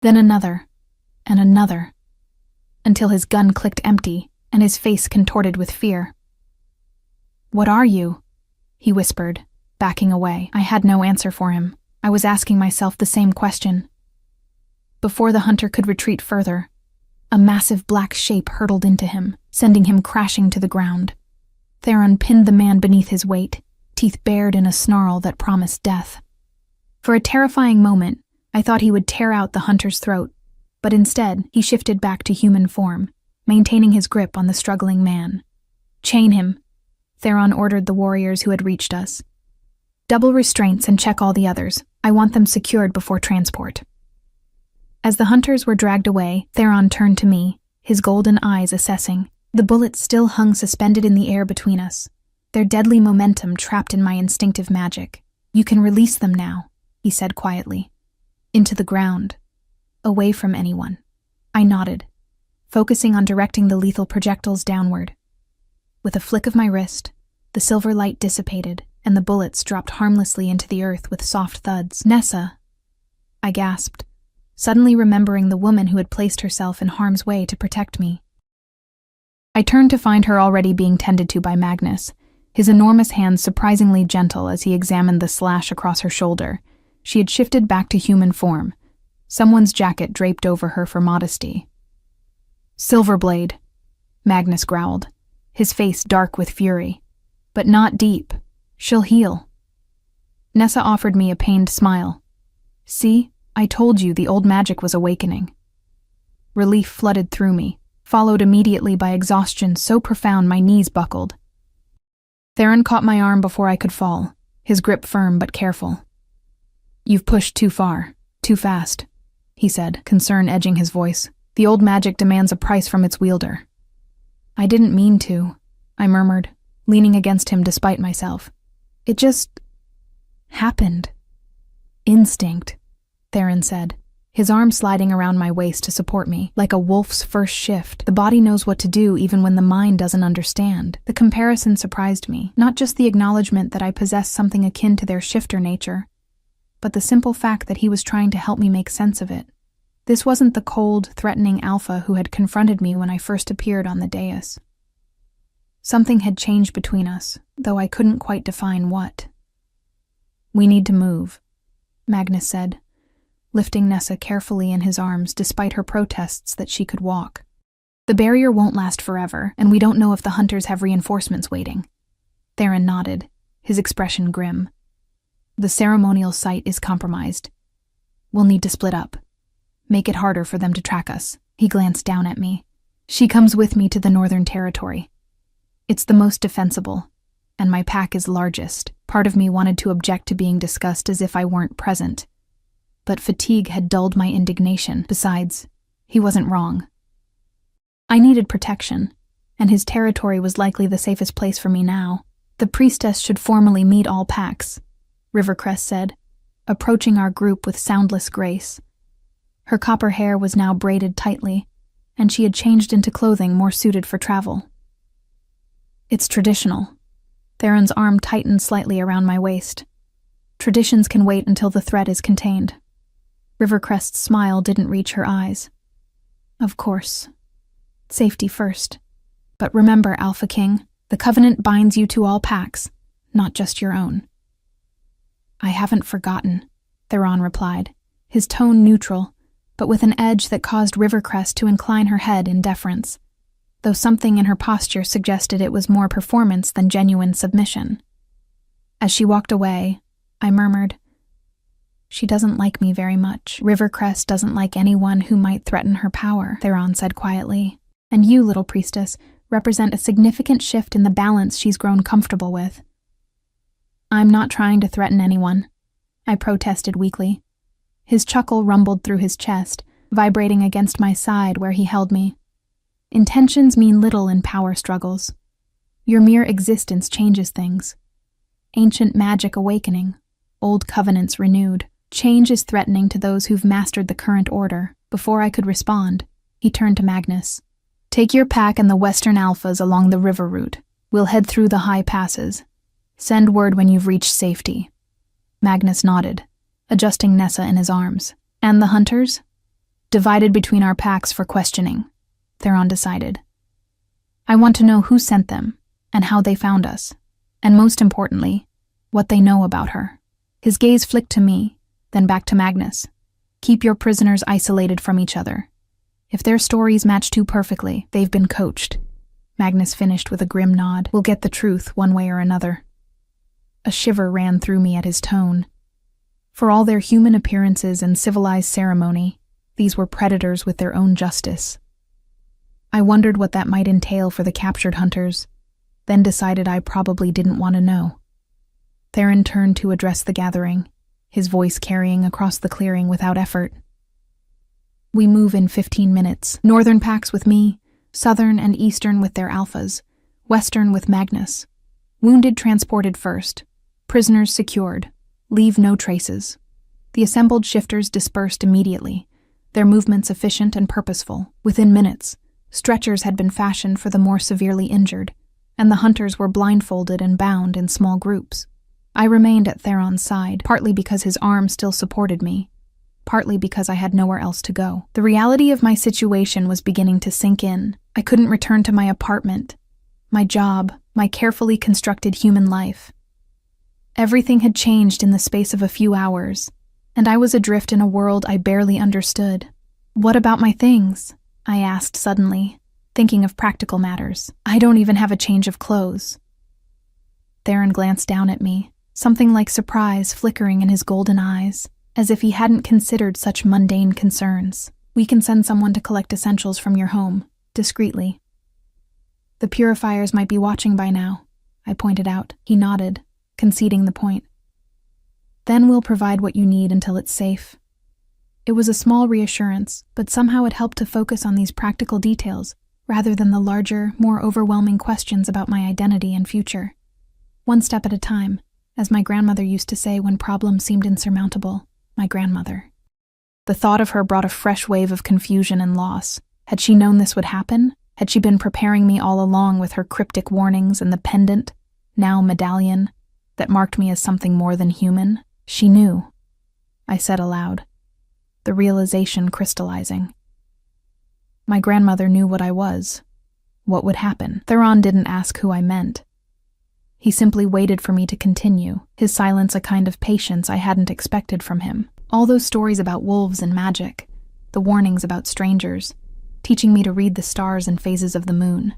Then another, and another, until his gun clicked empty and his face contorted with fear. "What are you?" he whispered, backing away. I had no answer for him. I was asking myself the same question. Before the hunter could retreat further, a massive black shape hurtled into him, sending him crashing to the ground. Theron pinned the man beneath his weight, teeth bared in a snarl that promised death. For a terrifying moment, I thought he would tear out the hunter's throat, but instead he shifted back to human form, maintaining his grip on the struggling man. "Chain him," Theron ordered the warriors who had reached us. "Double restraints and check all the others. I want them secured before transport." As the hunters were dragged away, Theron turned to me, his golden eyes assessing. The bullets still hung suspended in the air between us, their deadly momentum trapped in my instinctive magic. "You can release them now," he said quietly. "Into the ground, away from anyone." I nodded, focusing on directing the lethal projectiles downward. With a flick of my wrist, the silver light dissipated, and the bullets dropped harmlessly into the earth with soft thuds. "Nessa," I gasped, suddenly remembering the woman who had placed herself in harm's way to protect me. I turned to find her already being tended to by Magnus, his enormous hands surprisingly gentle as he examined the slash across her shoulder. She had shifted back to human form, someone's jacket draped over her for modesty. "Silverblade," Magnus growled, his face dark with fury. "But not deep. She'll heal." Nessa offered me a pained smile. "See, I told you the old magic was awakening." Relief flooded through me, followed immediately by exhaustion so profound my knees buckled. Theron caught my arm before I could fall, his grip firm but careful. "You've pushed too far, too fast," he said, concern edging his voice. "The old magic demands a price from its wielder." "I didn't mean to," I murmured, leaning against him despite myself. It just happened. Instinct, Theron said, his arm sliding around my waist to support me. Like a wolf's first shift, the body knows what to do even when the mind doesn't understand. The comparison surprised me, not just the acknowledgement that I possessed something akin to their shifter nature, but the simple fact that he was trying to help me make sense of it. This wasn't the cold, threatening alpha who had confronted me when I first appeared on the dais. Something had changed between us, though I couldn't quite define what. We need to move, Magnus said, lifting Nessa carefully in his arms despite her protests that she could walk. The barrier won't last forever, and we don't know if the hunters have reinforcements waiting. Theron nodded, his expression grim. The ceremonial site is compromised. We'll need to split up. Make it harder for them to track us. He glanced down at me. She comes with me to the Northern Territory. It's the most defensible, and my pack is largest. Part of me wanted to object to being discussed as if I weren't present. But fatigue had dulled my indignation. Besides, he wasn't wrong. I needed protection, and his territory was likely the safest place for me now. The priestess should formally meet all packs, Rivercrest said, approaching our group with soundless grace. Her copper hair was now braided tightly, and she had changed into clothing more suited for travel. It's traditional. Theron's arm tightened slightly around my waist. Traditions can wait until the threat is contained. Rivercrest's smile didn't reach her eyes. Of course. Safety first. But remember, Alpha King, the Covenant binds you to all packs, not just your own. I haven't forgotten, Theron replied, his tone neutral, but with an edge that caused Rivercrest to incline her head in deference, though something in her posture suggested it was more performance than genuine submission. As she walked away, I murmured, "She doesn't like me very much. Rivercrest doesn't like anyone who might threaten her power," Theron said quietly. "And you, little priestess, represent a significant shift in the balance she's grown comfortable with." "I'm not trying to threaten anyone," I protested weakly. His chuckle rumbled through his chest, vibrating against my side where he held me. "Intentions mean little in power struggles. Your mere existence changes things. Ancient magic awakening, old covenants renewed. Change is threatening to those who've mastered the current order." Before I could respond, he turned to Magnus. "Take your pack and the western alphas along the river route. We'll head through the high passes. Send word when you've reached safety." Magnus nodded, adjusting Nessa in his arms. "And the hunters?" "Divided between our packs for questioning," Theron decided. "I want to know who sent them, and how they found us, and most importantly, what they know about her." His gaze flicked to me, then back to Magnus. "Keep your prisoners isolated from each other. If their stories match too perfectly, they've been coached." Magnus finished with a grim nod. "We'll get the truth one way or another." A shiver ran through me at his tone. For all their human appearances and civilized ceremony, these were predators with their own justice. I wondered what that might entail for the captured hunters, then decided I probably didn't want to know. Theron turned to address the gathering, his voice carrying across the clearing without effort. "We move in 15 minutes. Northern packs with me, southern and eastern with their alphas, western with Magnus. Wounded transported first, prisoners secured. Leave no traces." The assembled shifters dispersed immediately, their movements efficient and purposeful. Within minutes, stretchers had been fashioned for the more severely injured, and the hunters were blindfolded and bound in small groups. I remained at Theron's side, partly because his arm still supported me, partly because I had nowhere else to go. The reality of my situation was beginning to sink in. I couldn't return to my apartment, my job, my carefully constructed human life. Everything had changed in the space of a few hours, and I was adrift in a world I barely understood. "What about my things?" I asked suddenly, thinking of practical matters. "I don't even have a change of clothes." Theron glanced down at me, something like surprise flickering in his golden eyes, as if he hadn't considered such mundane concerns. "We can send someone to collect essentials from your home, discreetly." "The purifiers might be watching by now," I pointed out. He nodded, conceding the point. "Then we'll provide what you need until it's safe." It was a small reassurance, but somehow it helped to focus on these practical details rather than the larger, more overwhelming questions about my identity and future. One step at a time, as my grandmother used to say when problems seemed insurmountable. My grandmother. The thought of her brought a fresh wave of confusion and loss. Had she known this would happen? Had she been preparing me all along with her cryptic warnings and the pendant, now medallion, that marked me as something more than human? She knew, I said aloud, the realization crystallizing. My grandmother knew what I was, what would happen. Theron didn't ask who I meant. He simply waited for me to continue, his silence a kind of patience I hadn't expected from him. All those stories about wolves and magic, the warnings about strangers, teaching me to read the stars and phases of the moon.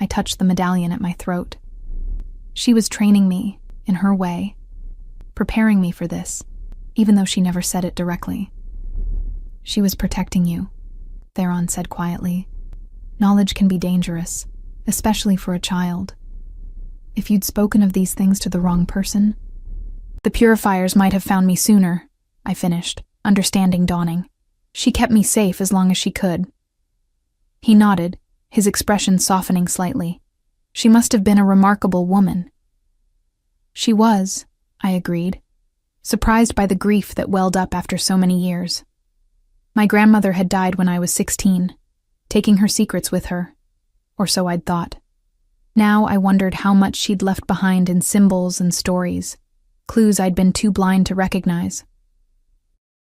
I touched the medallion at my throat. She was training me, in her way, preparing me for this, even though she never said it directly. She was protecting you, Theron said quietly. Knowledge can be dangerous, especially for a child. If you'd spoken of these things to the wrong person, the purifiers might have found me sooner, I finished, understanding dawning. She kept me safe as long as she could. He nodded, his expression softening slightly. She must have been a remarkable woman. She was, I agreed, surprised by the grief that welled up after so many years. My grandmother had died when I was 16, taking her secrets with her, or so I'd thought. Now I wondered how much she'd left behind in symbols and stories, clues I'd been too blind to recognize.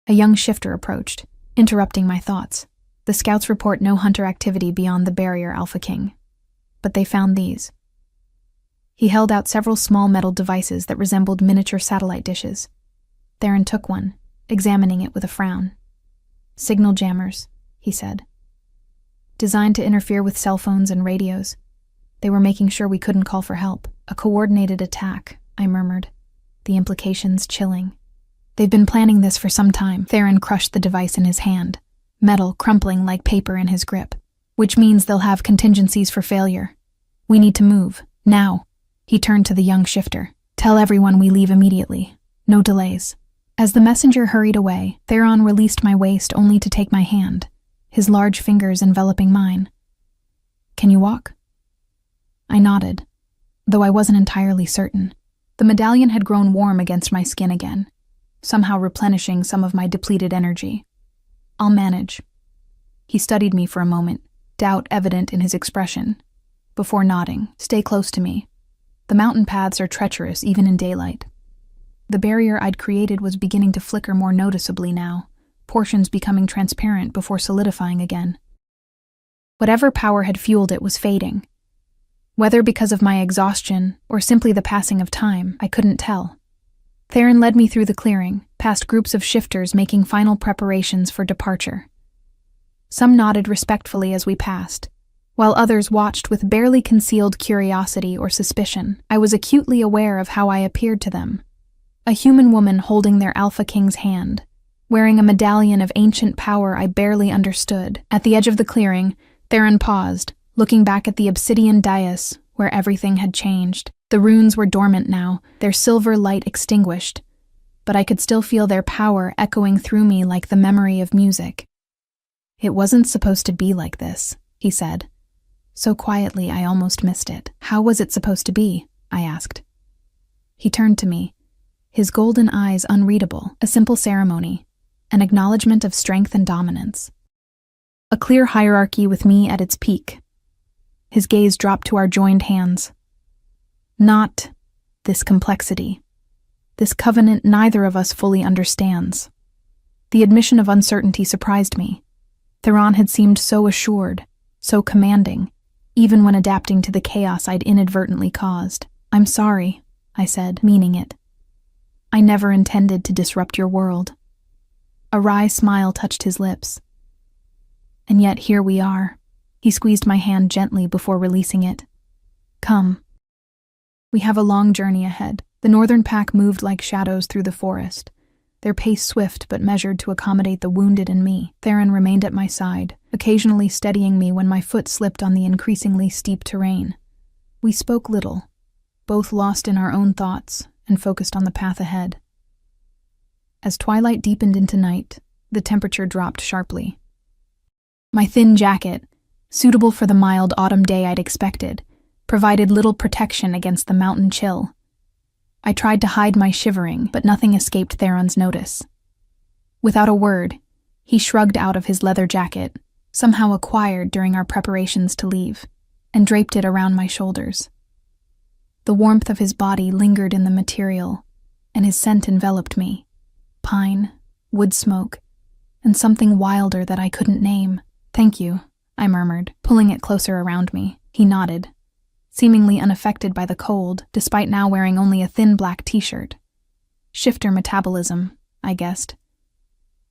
A young shifter approached, interrupting my thoughts. The scouts report no hunter activity beyond the barrier, Alpha King. But they found these. He held out several small metal devices that resembled miniature satellite dishes. Theron took one, examining it with a frown. Signal jammers, he said. Designed to interfere with cell phones and radios. They were making sure we couldn't call for help. A coordinated attack, I murmured, the implications chilling. They've been planning this for some time. Theron crushed the device in his hand, metal crumpling like paper in his grip. Which means they'll have contingencies for failure. We need to move, now. He turned to the young shifter. Tell everyone we leave immediately. No delays. As the messenger hurried away, Theron released my waist only to take my hand, his large fingers enveloping mine. Can you walk? I nodded, though I wasn't entirely certain. The medallion had grown warm against my skin again, somehow replenishing some of my depleted energy. I'll manage. He studied me for a moment, doubt evident in his expression, before nodding. Stay close to me. The mountain paths are treacherous even in daylight. The barrier I'd created was beginning to flicker more noticeably now, portions becoming transparent before solidifying again. Whatever power had fueled it was fading. Whether because of my exhaustion or simply the passing of time, I couldn't tell. Theron led me through the clearing, past groups of shifters making final preparations for departure. Some nodded respectfully as we passed, while others watched with barely concealed curiosity or suspicion. I was acutely aware of how I appeared to them. A human woman holding their Alpha King's hand, wearing a medallion of ancient power I barely understood. At the edge of the clearing, Theron paused, looking back at the obsidian dais where everything had changed. The runes were dormant now, their silver light extinguished, but I could still feel their power echoing through me like the memory of music. It wasn't supposed to be like this, he said. So quietly I almost missed it. How was it supposed to be? I asked. He turned to me, his golden eyes unreadable, a simple ceremony, an acknowledgement of strength and dominance. A clear hierarchy with me at its peak. His gaze dropped to our joined hands. Not this complexity, this covenant neither of us fully understands. The admission of uncertainty surprised me. Theron had seemed so assured, so commanding, even when adapting to the chaos I'd inadvertently caused. I'm sorry, I said, meaning it. I never intended to disrupt your world. A wry smile touched his lips. And yet here we are. He squeezed my hand gently before releasing it. Come. We have a long journey ahead. The northern pack moved like shadows through the forest, their pace swift but measured to accommodate the wounded and me. Theron remained at my side, occasionally steadying me when my foot slipped on the increasingly steep terrain. We spoke little, both lost in our own thoughts and focused on the path ahead. As twilight deepened into night, the temperature dropped sharply. My thin jacket, suitable for the mild autumn day I'd expected, provided little protection against the mountain chill. I tried to hide my shivering, but nothing escaped Theron's notice. Without a word, he shrugged out of his leather jacket, somehow acquired during our preparations to leave, and draped it around my shoulders. The warmth of his body lingered in the material, and his scent enveloped me. Pine, wood smoke, and something wilder that I couldn't name. "Thank you," I murmured, pulling it closer around me. He nodded, seemingly unaffected by the cold, despite now wearing only a thin black t-shirt. Shifter metabolism, I guessed.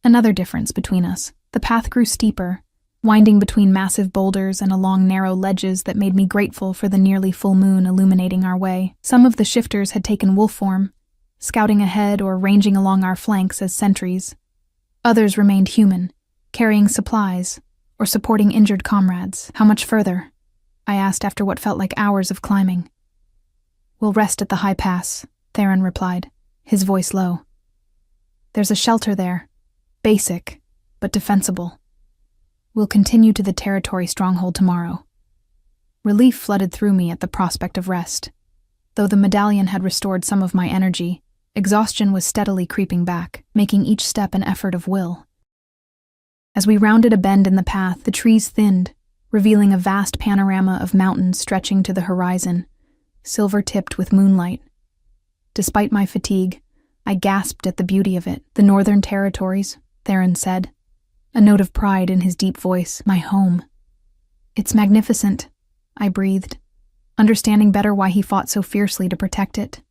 Another difference between us. The path grew steeper, winding between massive boulders and along narrow ledges that made me grateful for the nearly full moon illuminating our way. Some of the shifters had taken wolf form, scouting ahead or ranging along our flanks as sentries. Others remained human, carrying supplies or supporting injured comrades. "How much further?" I asked after what felt like hours of climbing. "We'll rest at the high pass," Theron replied, his voice low. "There's a shelter there, basic, but defensible. We'll continue to the territory stronghold tomorrow." Relief flooded through me at the prospect of rest. Though the medallion had restored some of my energy, exhaustion was steadily creeping back, making each step an effort of will. As we rounded a bend in the path, the trees thinned, revealing a vast panorama of mountains stretching to the horizon, silver-tipped with moonlight. Despite my fatigue, I gasped at the beauty of it. "The Northern Territories," Theron said, a note of pride in his deep voice. "My home." "It's magnificent," I breathed, understanding better why he fought so fiercely to protect it.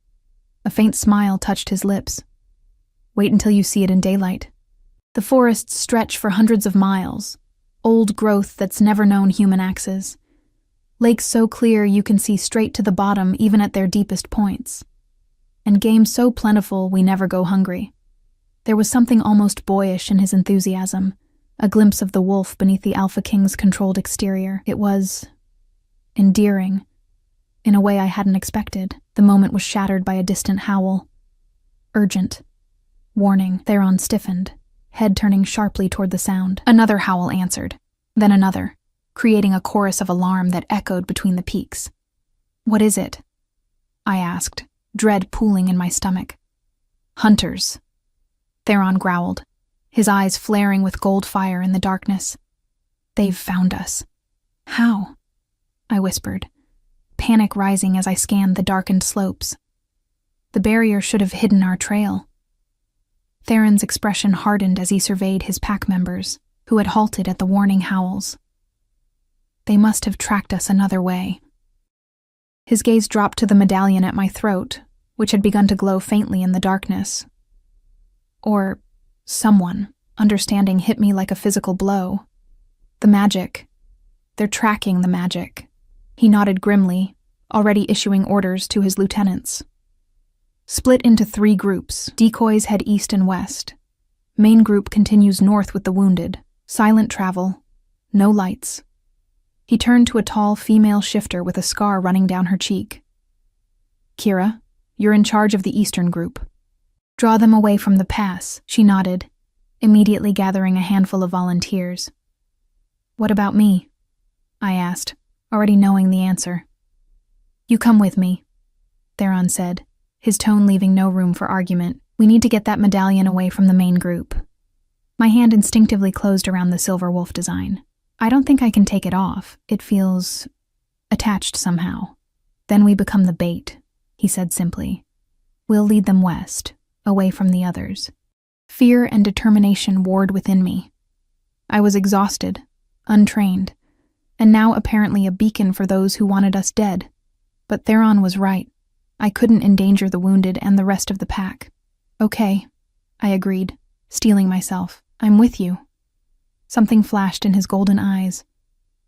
A faint smile touched his lips. "Wait until you see it in daylight. The forests stretch for hundreds of miles, old growth that's never known human axes. Lakes so clear you can see straight to the bottom even at their deepest points. And game so plentiful we never go hungry." There was something almost boyish in his enthusiasm, a glimpse of the wolf beneath the Alpha King's controlled exterior. It was endearing, in a way I hadn't expected. The moment was shattered by a distant howl. Urgent. Warning. Theron stiffened, head turning sharply toward the sound. Another howl answered, then another, creating a chorus of alarm that echoed between the peaks. "What is it?" I asked, dread pooling in my stomach. "Hunters," Theron growled, his eyes flaring with gold fire in the darkness. "They've found us." "How?" I whispered, panic rising as I scanned the darkened slopes. The barrier should have hidden our trail. Theron's expression hardened as he surveyed his pack members, who had halted at the warning howls. "They must have tracked us another way." His gaze dropped to the medallion at my throat, which had begun to glow faintly in the darkness. Or someone, understanding, hit me like a physical blow. The magic. They're tracking the magic. He nodded grimly, already issuing orders to his lieutenants. "Split into 3 groups. Decoys head east and west. Main group continues north with the wounded. Silent travel. No lights." He turned to a tall female shifter with a scar running down her cheek. "Kira, you're in charge of the eastern group. Draw them away from the pass," she nodded, immediately gathering a handful of volunteers. "What about me?" I asked, already knowing the answer. "You come with me," Theron said, his tone leaving no room for argument. "We need to get that medallion away from the main group." My hand instinctively closed around the silver wolf design. "I don't think I can take it off. It feels attached somehow." "Then we become the bait," he said simply. "We'll lead them west, away from the others." Fear and determination warred within me. I was exhausted, untrained, and now apparently a beacon for those who wanted us dead. But Theron was right. I couldn't endanger the wounded and the rest of the pack. "Okay," I agreed, steeling myself. "I'm with you." Something flashed in his golden eyes.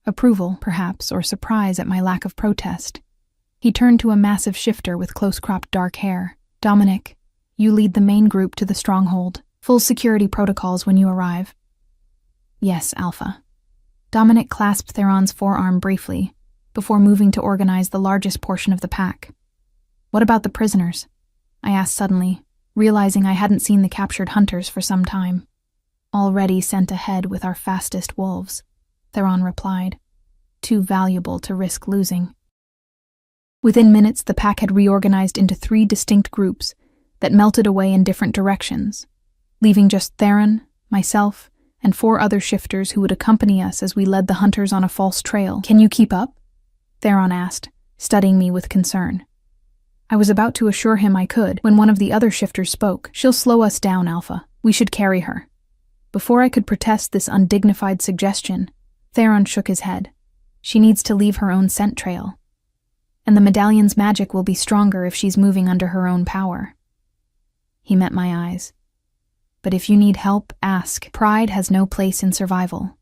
Approval, perhaps, or surprise at my lack of protest. He turned to a massive shifter with close-cropped dark hair. "Dominic, you lead the main group to the stronghold. Full security protocols when you arrive." "Yes, Alpha." Dominic clasped Theron's forearm briefly, before moving to organize the largest portion of the pack. "What about the prisoners?" I asked suddenly, realizing I hadn't seen the captured hunters for some time. "Already sent ahead with our fastest wolves," Theron replied. too valuable to risk losing. Within minutes, the pack had reorganized into 3 distinct groups that melted away in different directions, leaving just Theron, myself, and 4 other shifters who would accompany us as we led the hunters on a false trail. "Can you keep up?" Theron asked, studying me with concern. I was about to assure him I could when one of the other shifters spoke. "She'll slow us down, Alpha. We should carry her." Before I could protest this undignified suggestion, Theron shook his head. "She needs to leave her own scent trail. And the medallion's magic will be stronger if she's moving under her own power." He met my eyes. "But if you need help, ask. Pride has no place in survival."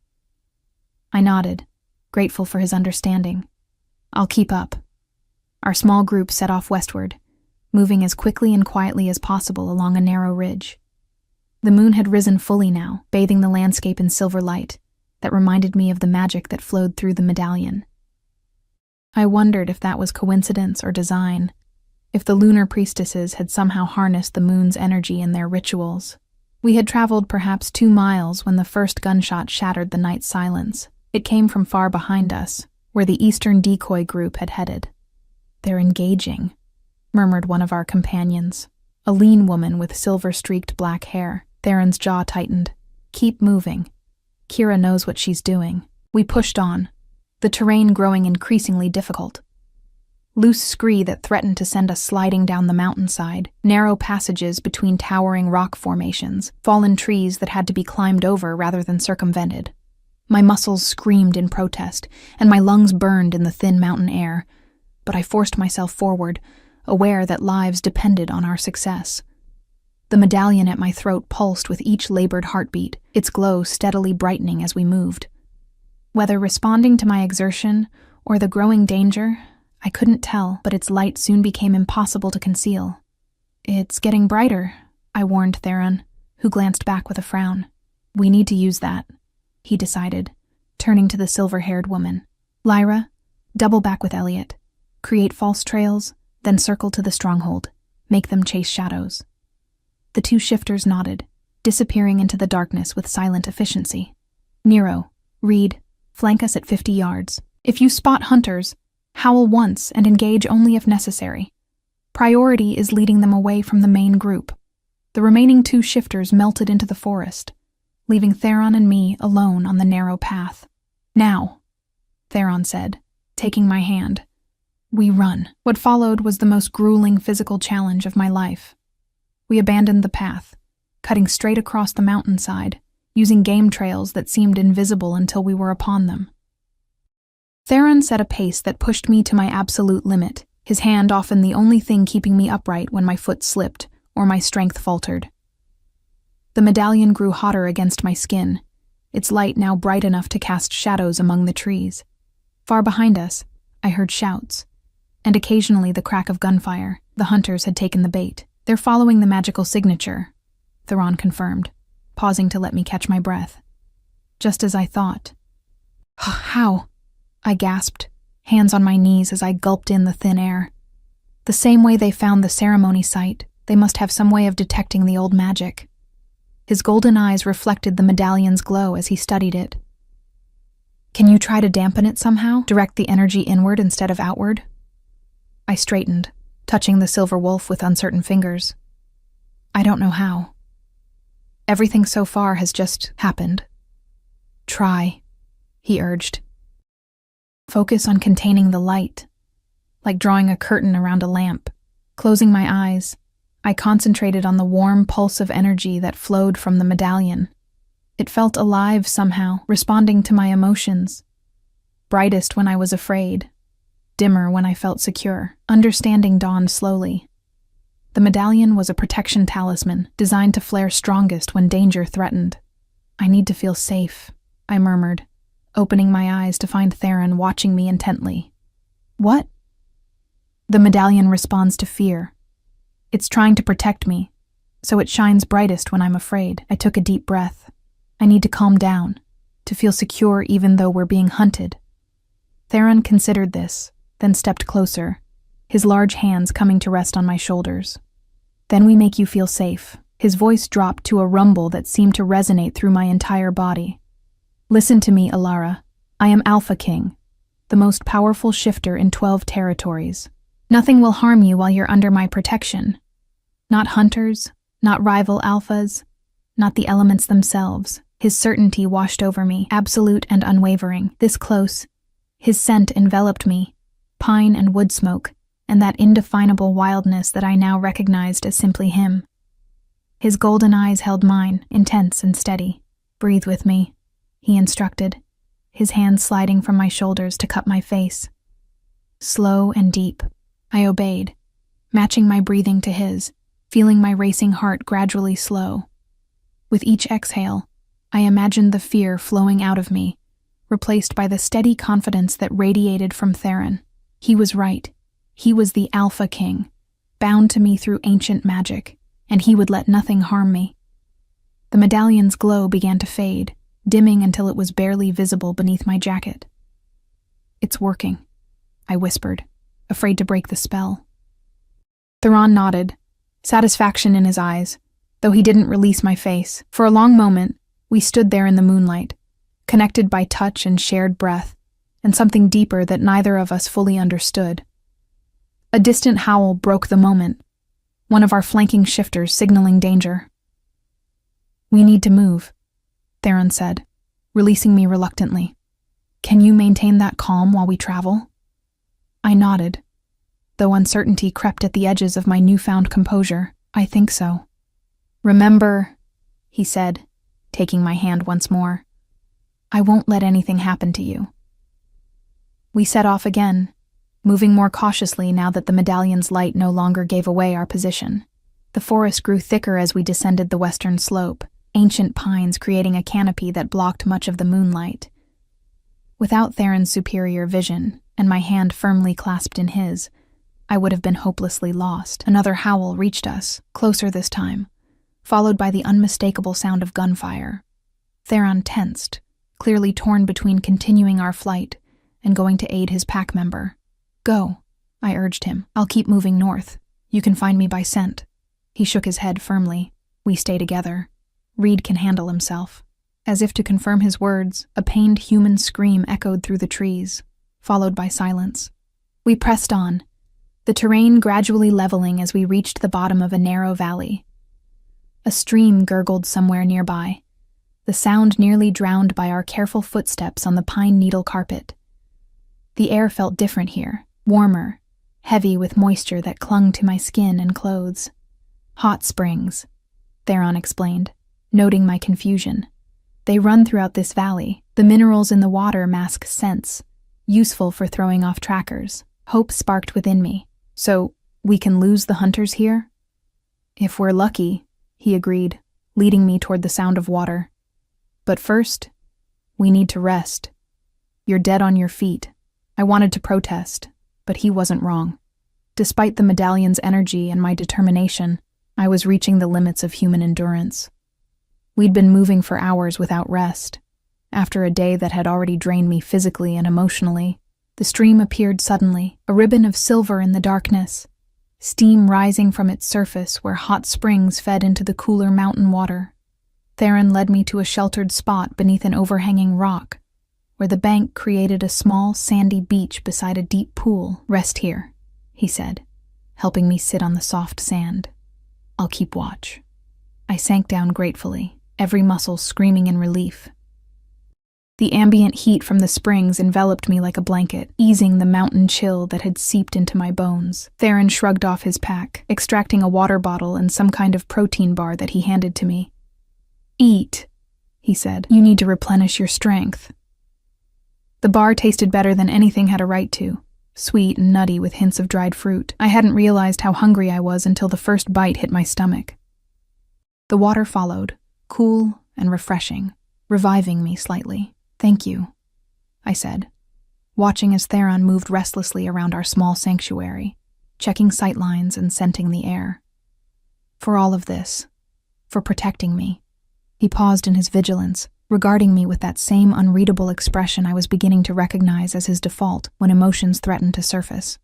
I nodded, grateful for his understanding. "I'll keep up." Our small group set off westward, moving as quickly and quietly as possible along a narrow ridge. The moon had risen fully now, bathing the landscape in silver light that reminded me of the magic that flowed through the medallion. I wondered if that was coincidence or design, if the lunar priestesses had somehow harnessed the moon's energy in their rituals. We had traveled perhaps 2 miles when the first gunshot shattered the night silence. It came from far behind us, where the eastern decoy group had headed. "They're engaging," murmured one of our companions, a lean woman with silver-streaked black hair. Theron's jaw tightened. "Keep moving. Kira knows what she's doing." We pushed on, the terrain growing increasingly difficult. Loose scree that threatened to send us sliding down the mountainside, narrow passages between towering rock formations, fallen trees that had to be climbed over rather than circumvented. My muscles screamed in protest, and my lungs burned in the thin mountain air, but I forced myself forward, aware that lives depended on our success. The medallion at my throat pulsed with each labored heartbeat, its glow steadily brightening as we moved. Whether responding to my exertion or the growing danger, I couldn't tell, but its light soon became impossible to conceal. "It's getting brighter," I warned Theron, who glanced back with a frown. "We need to use that," he decided, turning to the silver-haired woman. "Lyra, double back with Elliot. Create false trails, then circle to the stronghold. Make them chase shadows." The 2 shifters nodded, disappearing into the darkness with silent efficiency. "Nero, Reed, flank us at 50 yards. If you spot hunters, howl once and engage only if necessary. Priority is leading them away from the main group." The remaining 2 shifters melted into the forest, leaving Theron and me alone on the narrow path. "Now," Theron said, taking my hand. "We run." What followed was the most grueling physical challenge of my life. We abandoned the path, cutting straight across the mountainside, using game trails that seemed invisible until we were upon them. Theron set a pace that pushed me to my absolute limit, his hand often the only thing keeping me upright when my foot slipped or my strength faltered. The medallion grew hotter against my skin, its light now bright enough to cast shadows among the trees. Far behind us, I heard shouts, and occasionally the crack of gunfire. The hunters had taken the bait. "They're following the magical signature," Theron confirmed, pausing to let me catch my breath. Just as I thought. "How?" I gasped, hands on my knees as I gulped in the thin air. "The same way they found the ceremony site, they must have some way of detecting the old magic." His golden eyes reflected the medallion's glow as he studied it. "Can you try to dampen it somehow? Direct the energy inward instead of outward?" I straightened, touching the silver wolf with uncertain fingers. "I don't know how. Everything so far has just happened." "Try," he urged. "Focus on containing the light, like drawing a curtain around a lamp." Closing my eyes, I concentrated on the warm pulse of energy that flowed from the medallion. It felt alive somehow, responding to my emotions. Brightest when I was afraid, dimmer when I felt secure. Understanding dawned slowly. The medallion was a protection talisman, designed to flare strongest when danger threatened. "I need to feel safe," I murmured, opening my eyes to find Theron watching me intently. "What?" "The medallion responds to fear. It's trying to protect me, so it shines brightest when I'm afraid." I took a deep breath. "I need to calm down, to feel secure even though we're being hunted." Theron considered this, then stepped closer, his large hands coming to rest on my shoulders. "Then we make you feel safe." His voice dropped to a rumble that seemed to resonate through my entire body. "Listen to me, Alara. I am Alpha King. the most powerful shifter in 12 territories. Nothing will harm you while you're under my protection. Not hunters, not rival alphas, not the elements themselves. His certainty washed over me, absolute and unwavering. This close, his scent enveloped me, pine and wood smoke, and that indefinable wildness that I now recognized as simply him. His golden eyes held mine, intense and steady. "Breathe with me," he instructed, his hands sliding from my shoulders to cup my face. Slow and deep, I obeyed, matching my breathing to his, feeling my racing heart gradually slow. With each exhale, I imagined the fear flowing out of me, replaced by the steady confidence that radiated from Theron. He was right. He was the Alpha King, bound to me through ancient magic, and he would let nothing harm me. The medallion's glow began to fade, dimming until it was barely visible beneath my jacket. "It's working," I whispered, afraid to break the spell. Theron nodded, satisfaction in his eyes, though he didn't release my face. For a long moment, we stood there in the moonlight, connected by touch and shared breath, and something deeper that neither of us fully understood. A distant howl broke the moment, one of our flanking shifters signaling danger. "We need to move," Theron said, releasing me reluctantly. "Can you maintain that calm while we travel?" I nodded, though uncertainty crept at the edges of my newfound composure. "I think so." "Remember," he said, taking my hand once more, "I won't let anything happen to you." We set off again, moving more cautiously now that the medallion's light no longer gave away our position. The forest grew thicker as we descended the western slope, ancient pines creating a canopy that blocked much of the moonlight. Without Theron's superior vision, and my hand firmly clasped in his, I would have been hopelessly lost. Another howl reached us, closer this time, followed by the unmistakable sound of gunfire. Theron tensed, clearly torn between continuing our flight and going to aid his pack member. "Go," I urged him. "I'll keep moving north. You can find me by scent." He shook his head firmly. "We stay together. Reed can handle himself." As if to confirm his words, a pained human scream echoed through the trees, followed by silence. We pressed on, the terrain gradually leveling as we reached the bottom of a narrow valley. A stream gurgled somewhere nearby, the sound nearly drowned by our careful footsteps on the pine needle carpet. The air felt different here, warmer, heavy with moisture that clung to my skin and clothes. "Hot springs," Theron explained, noting my confusion. "They run throughout this valley. The minerals in the water mask scents, useful for throwing off trackers." Hope sparked within me. "So, we can lose the hunters here?" "If we're lucky," he agreed, leading me toward the sound of water. "But first, we need to rest. You're dead on your feet." I wanted to protest, but he wasn't wrong. Despite the medallion's energy and my determination, I was reaching the limits of human endurance. We'd been moving for hours without rest. After a day that had already drained me physically and emotionally, the stream appeared suddenly, a ribbon of silver in the darkness, steam rising from its surface where hot springs fed into the cooler mountain water. Theron led me to a sheltered spot beneath an overhanging rock, where the bank created a small sandy beach beside a deep pool. "Rest here," he said, helping me sit on the soft sand. "I'll keep watch." I sank down gratefully, every muscle screaming in relief. The ambient heat from the springs enveloped me like a blanket, easing the mountain chill that had seeped into my bones. Theron shrugged off his pack, extracting a water bottle and some kind of protein bar that he handed to me. "Eat," he said. "You need to replenish your strength." The bar tasted better than anything had a right to, sweet and nutty with hints of dried fruit. I hadn't realized how hungry I was until the first bite hit my stomach. The water followed, cool and refreshing, reviving me slightly. "Thank you," I said, watching as Theron moved restlessly around our small sanctuary, checking sightlines and scenting the air. "For all of this, for protecting me." He paused in his vigilance, regarding me with that same unreadable expression I was beginning to recognize as his default when emotions threatened to surface.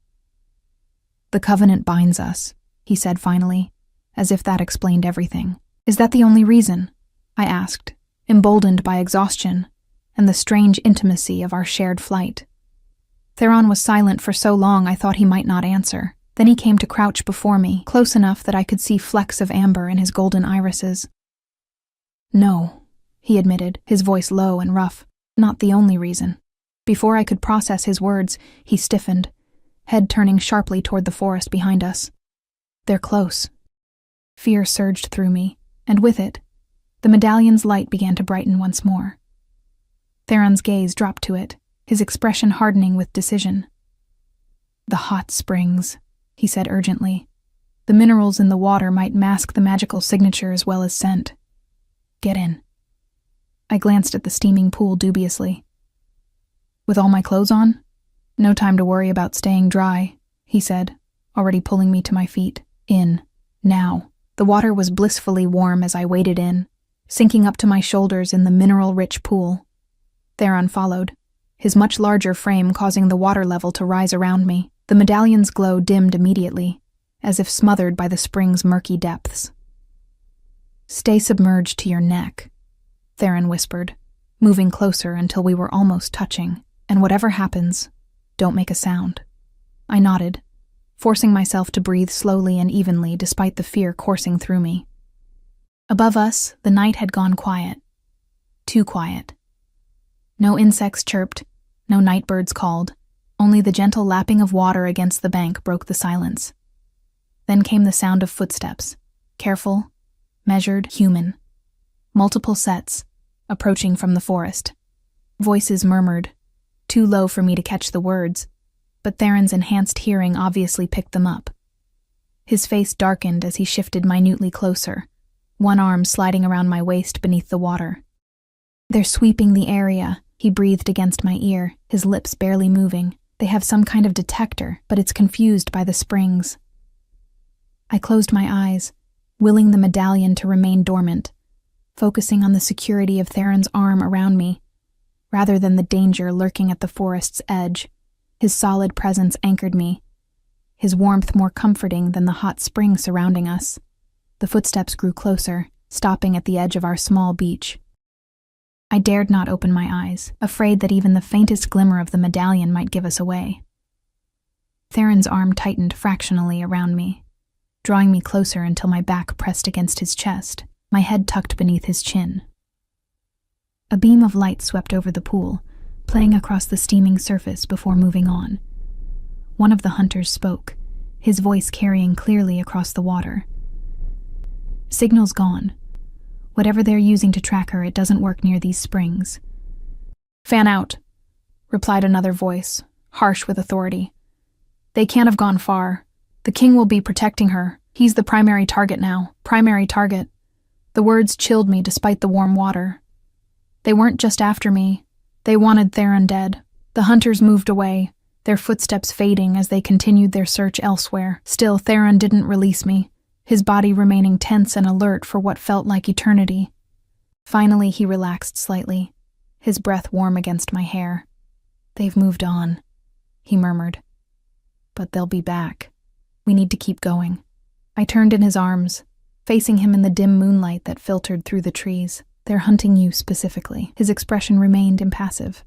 "The covenant binds us," he said finally, as if that explained everything. "Is that the only reason?" I asked, emboldened by exhaustion and the strange intimacy of our shared flight. Theron was silent for so long I thought he might not answer. Then he came to crouch before me, close enough that I could see flecks of amber in his golden irises. "No," he admitted, his voice low and rough. "Not the only reason." Before I could process his words, he stiffened, head turning sharply toward the forest behind us. "They're close." Fear surged through me, and with it, the medallion's light began to brighten once more. Theron's gaze dropped to it, his expression hardening with decision. "The hot springs," he said urgently. "The minerals in the water might mask the magical signature as well as scent. Get in." I glanced at the steaming pool dubiously. "With all my clothes on? No time to worry about staying dry," he said, already pulling me to my feet. "In. Now." The water was blissfully warm as I waded in, sinking up to my shoulders in the mineral-rich pool. Theron followed, his much larger frame causing the water level to rise around me. The medallion's glow dimmed immediately, as if smothered by the spring's murky depths. "Stay submerged to your neck," Theron whispered, moving closer until we were almost touching. "And whatever happens, don't make a sound." I nodded, forcing myself to breathe slowly and evenly despite the fear coursing through me. Above us, the night had gone quiet. Too quiet. No insects chirped, no night birds called. Only the gentle lapping of water against the bank broke the silence. Then came the sound of footsteps, careful, measured, human. Multiple sets, approaching from the forest. Voices murmured, too low for me to catch the words, but Theron's enhanced hearing obviously picked them up. His face darkened as he shifted minutely closer, one arm sliding around my waist beneath the water. "They're sweeping the area," he breathed against my ear, his lips barely moving. "They have some kind of detector, but it's confused by the springs." I closed my eyes, willing the medallion to remain dormant, focusing on the security of Theron's arm around me, rather than the danger lurking at the forest's edge. His solid presence anchored me, his warmth more comforting than the hot spring surrounding us. The footsteps grew closer, stopping at the edge of our small beach. I dared not open my eyes, afraid that even the faintest glimmer of the medallion might give us away. Theron's arm tightened fractionally around me, drawing me closer until my back pressed against his chest, my head tucked beneath his chin. A beam of light swept over the pool, playing across the steaming surface before moving on. One of the hunters spoke, his voice carrying clearly across the water. "Signal's gone. Whatever they're using to track her, it doesn't work near these springs." "Fan out," replied another voice, harsh with authority. "They can't have gone far. The king will be protecting her. He's the primary target now. Primary target." The words chilled me despite the warm water. They weren't just after me. They wanted Theron dead. The hunters moved away, their footsteps fading as they continued their search elsewhere. Still, Theron didn't release me, his body remaining tense and alert for what felt like eternity. Finally, he relaxed slightly, his breath warm against my hair. "They've moved on," he murmured. "But they'll be back. We need to keep going." I turned in his arms, facing him in the dim moonlight that filtered through the trees. "They're hunting you specifically." His expression remained impassive,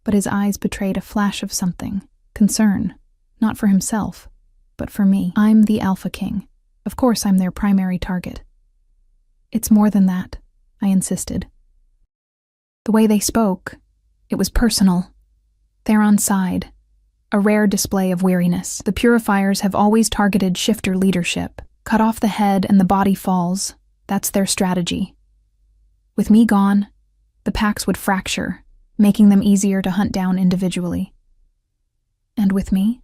but his eyes betrayed a flash of something, concern, not for himself, but for me. "I'm the Alpha King. Of course I'm their primary target." "It's more than that," I insisted. The way they spoke, it was personal. Theron sighed, a rare display of weariness. "The Purifiers have always targeted shifter leadership. Cut off the head and the body falls. That's their strategy. With me gone, the packs would fracture, making them easier to hunt down individually." "And with me?"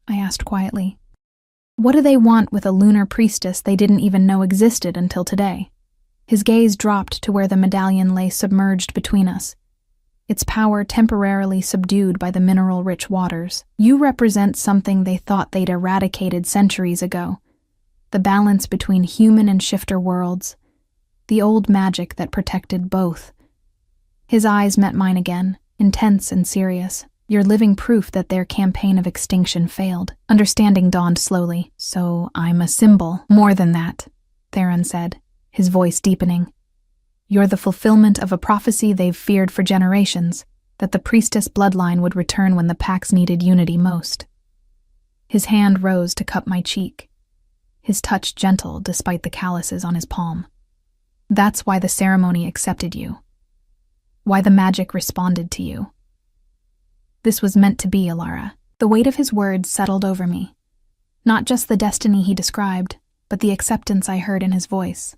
I asked quietly. "What do they want with a lunar priestess they didn't even know existed until today?" His gaze dropped to where the medallion lay submerged between us, its power temporarily subdued by the mineral-rich waters. "You represent something they thought they'd eradicated centuries ago. The balance between human and shifter worlds. The old magic that protected both." His eyes met mine again, intense and serious. "You're living proof that their campaign of extinction failed." Understanding dawned slowly. "So I'm a symbol." "More than that," Theron said, his voice deepening. "You're the fulfillment of a prophecy they've feared for generations. that the priestess bloodline would return when the packs needed unity most. His hand rose to cup my cheek, his touch gentle despite the calluses on his palm. That's why the ceremony accepted you. Why the magic responded to you. This was meant to be, Alara. The weight of his words settled over me. Not just the destiny he described, but the acceptance I heard in his voice.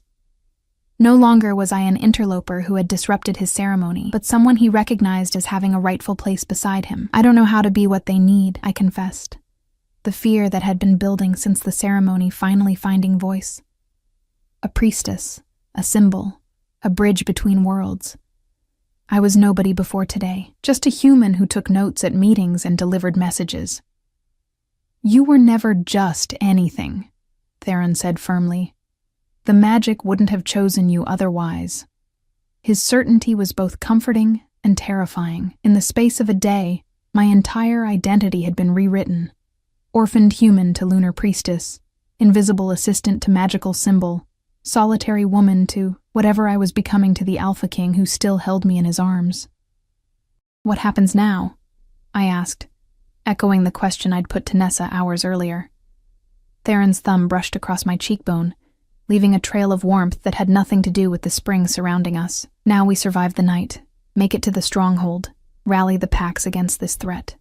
No longer was I an interloper who had disrupted his ceremony, but someone he recognized as having a rightful place beside him. I don't know how to be what they need, I confessed. The fear that had been building since the ceremony finally finding voice. A priestess, a symbol, a bridge between worlds. I was nobody before today, just a human who took notes at meetings and delivered messages. You were never just anything, Theron said firmly. The magic wouldn't have chosen you otherwise. His certainty was both comforting and terrifying. In the space of a day, my entire identity had been rewritten. Orphaned human to lunar priestess, invisible assistant to magical symbol, solitary woman to whatever I was becoming to the Alpha King who still held me in his arms. What happens now? I asked, echoing the question I'd put to Nessa hours earlier. Theron's thumb brushed across my cheekbone, leaving a trail of warmth that had nothing to do with the spring surrounding us. Now we survive the night, make it to the stronghold, rally the packs against this threat.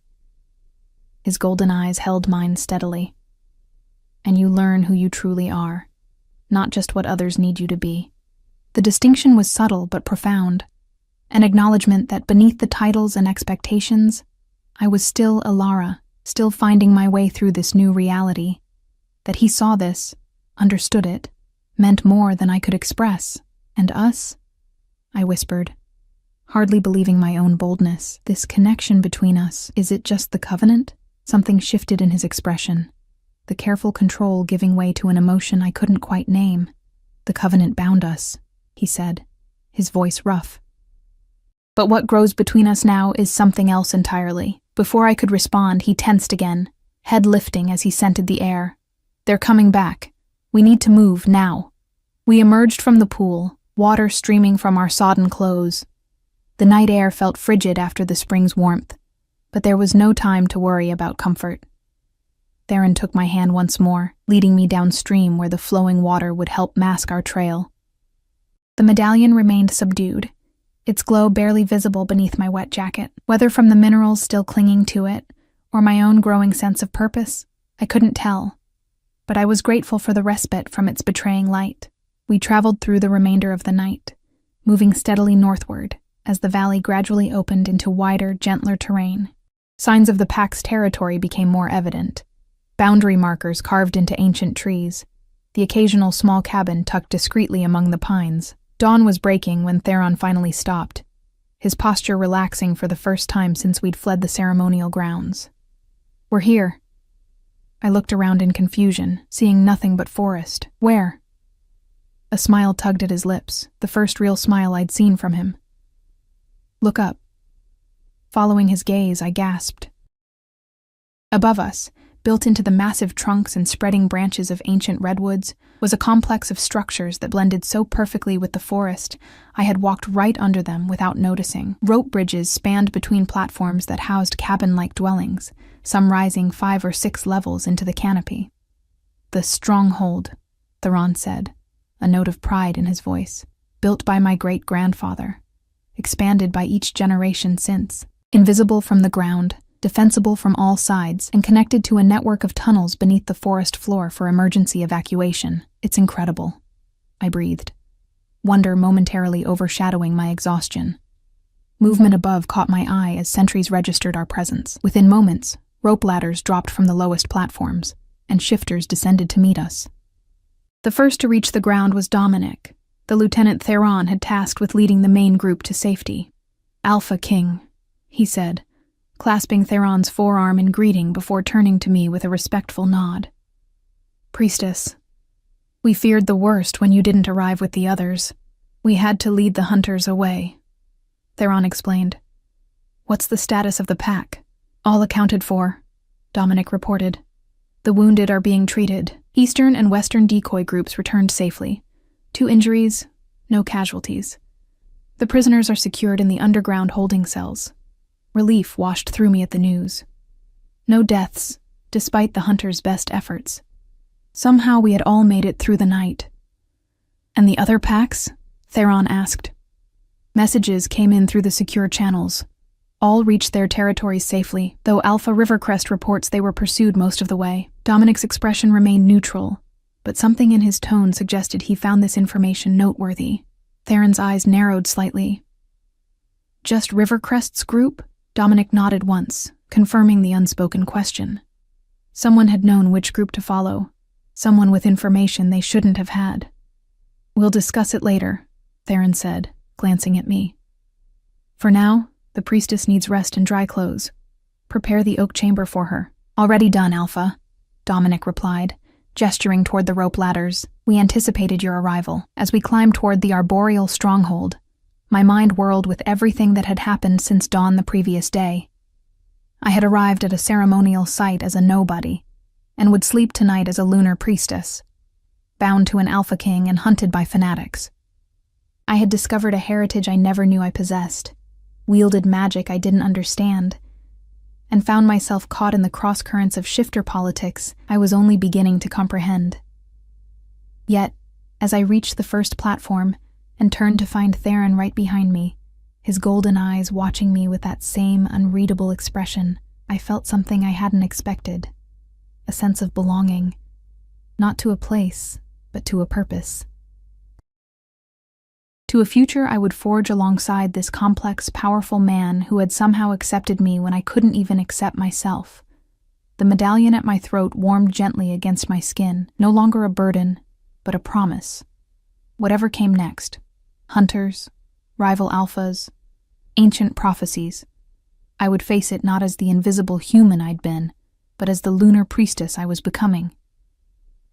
His golden eyes held mine steadily. And you learn who you truly are, not just what others need you to be. The distinction was subtle but profound, an acknowledgement that beneath the titles and expectations, I was still Alara, still finding my way through this new reality. That he saw this, understood it, meant more than I could express. And us? I whispered, hardly believing my own boldness. This connection between us, is it just the covenant? Something shifted in his expression, the careful control giving way to an emotion I couldn't quite name. The covenant bound us, he said, his voice rough. But what grows between us now is something else entirely. Before I could respond, he tensed again, head lifting as he scented the air. They're coming back. We need to move, now. We emerged from the pool, water streaming from our sodden clothes. The night air felt frigid after the spring's warmth, but there was no time to worry about comfort. Theron took my hand once more, leading me downstream where the flowing water would help mask our trail. The medallion remained subdued, its glow barely visible beneath my wet jacket. Whether from the minerals still clinging to it, or my own growing sense of purpose, I couldn't tell. But I was grateful for the respite from its betraying light. We traveled through the remainder of the night, moving steadily northward as the valley gradually opened into wider, gentler terrain. Signs of the pack's territory became more evident. Boundary markers carved into ancient trees, the occasional small cabin tucked discreetly among the pines. Dawn was breaking when Theron finally stopped, his posture relaxing for the first time since we'd fled the ceremonial grounds. We're here. I looked around in confusion, seeing nothing but forest. Where? A smile tugged at his lips, the first real smile I'd seen from him. Look up. Following his gaze, I gasped. Above us, built into the massive trunks and spreading branches of ancient redwoods, was a complex of structures that blended so perfectly with the forest, I had walked right under them without noticing. Rope bridges spanned between platforms that housed cabin-like dwellings, some rising 5 or 6 levels into the canopy. The stronghold, Theron said, a note of pride in his voice, built by my great-grandfather, expanded by each generation since, invisible from the ground, defensible from all sides, and connected to a network of tunnels beneath the forest floor for emergency evacuation. It's incredible, I breathed, wonder momentarily overshadowing my exhaustion. Movement above caught my eye as sentries registered our presence. Within moments, rope ladders dropped from the lowest platforms, and shifters descended to meet us. The first to reach the ground was Dominic, the Lieutenant Theron had tasked with leading the main group to safety. Alpha King, he said, clasping Theron's forearm in greeting before turning to me with a respectful nod. Priestess, we feared the worst when you didn't arrive with the others. We had to lead the hunters away, Theron explained. What's the status of the pack? All accounted for, Dominic reported. The wounded are being treated. Eastern and Western decoy groups returned safely. 2 injuries, no casualties. The prisoners are secured in the underground holding cells. Relief washed through me at the news. No deaths, despite the hunters' best efforts. Somehow we had all made it through the night. And the other packs? Theron asked. Messages came in through the secure channels. All reached their territories safely, though Alpha Rivercrest reports they were pursued most of the way. Dominic's expression remained neutral, but something in his tone suggested he found this information noteworthy. Theron's eyes narrowed slightly. Just Rivercrest's group? Dominic nodded once, confirming the unspoken question. Someone had known which group to follow, someone with information they shouldn't have had. We'll discuss it later, Theron said, glancing at me. For now, the priestess needs rest and dry clothes. Prepare the oak chamber for her. Already done, Alpha, Dominic replied, gesturing toward the rope ladders. We anticipated your arrival. As we climbed toward the arboreal stronghold, my mind whirled with everything that had happened since dawn the previous day. I had arrived at a ceremonial site as a nobody, and would sleep tonight as a lunar priestess, bound to an Alpha King and hunted by fanatics. I had discovered a heritage I never knew I possessed, wielded magic I didn't understand, and found myself caught in the cross-currents of shifter politics I was only beginning to comprehend. Yet, as I reached the first platform and turned to find Theron right behind me, his golden eyes watching me with that same unreadable expression, I felt something I hadn't expected, a sense of belonging, not to a place, but to a purpose. To a future I would forge alongside this complex, powerful man who had somehow accepted me when I couldn't even accept myself. The medallion at my throat warmed gently against my skin, no longer a burden, but a promise. Whatever came next, hunters, rival alphas, ancient prophecies, I would face it not as the invisible human I'd been, but as the lunar priestess I was becoming.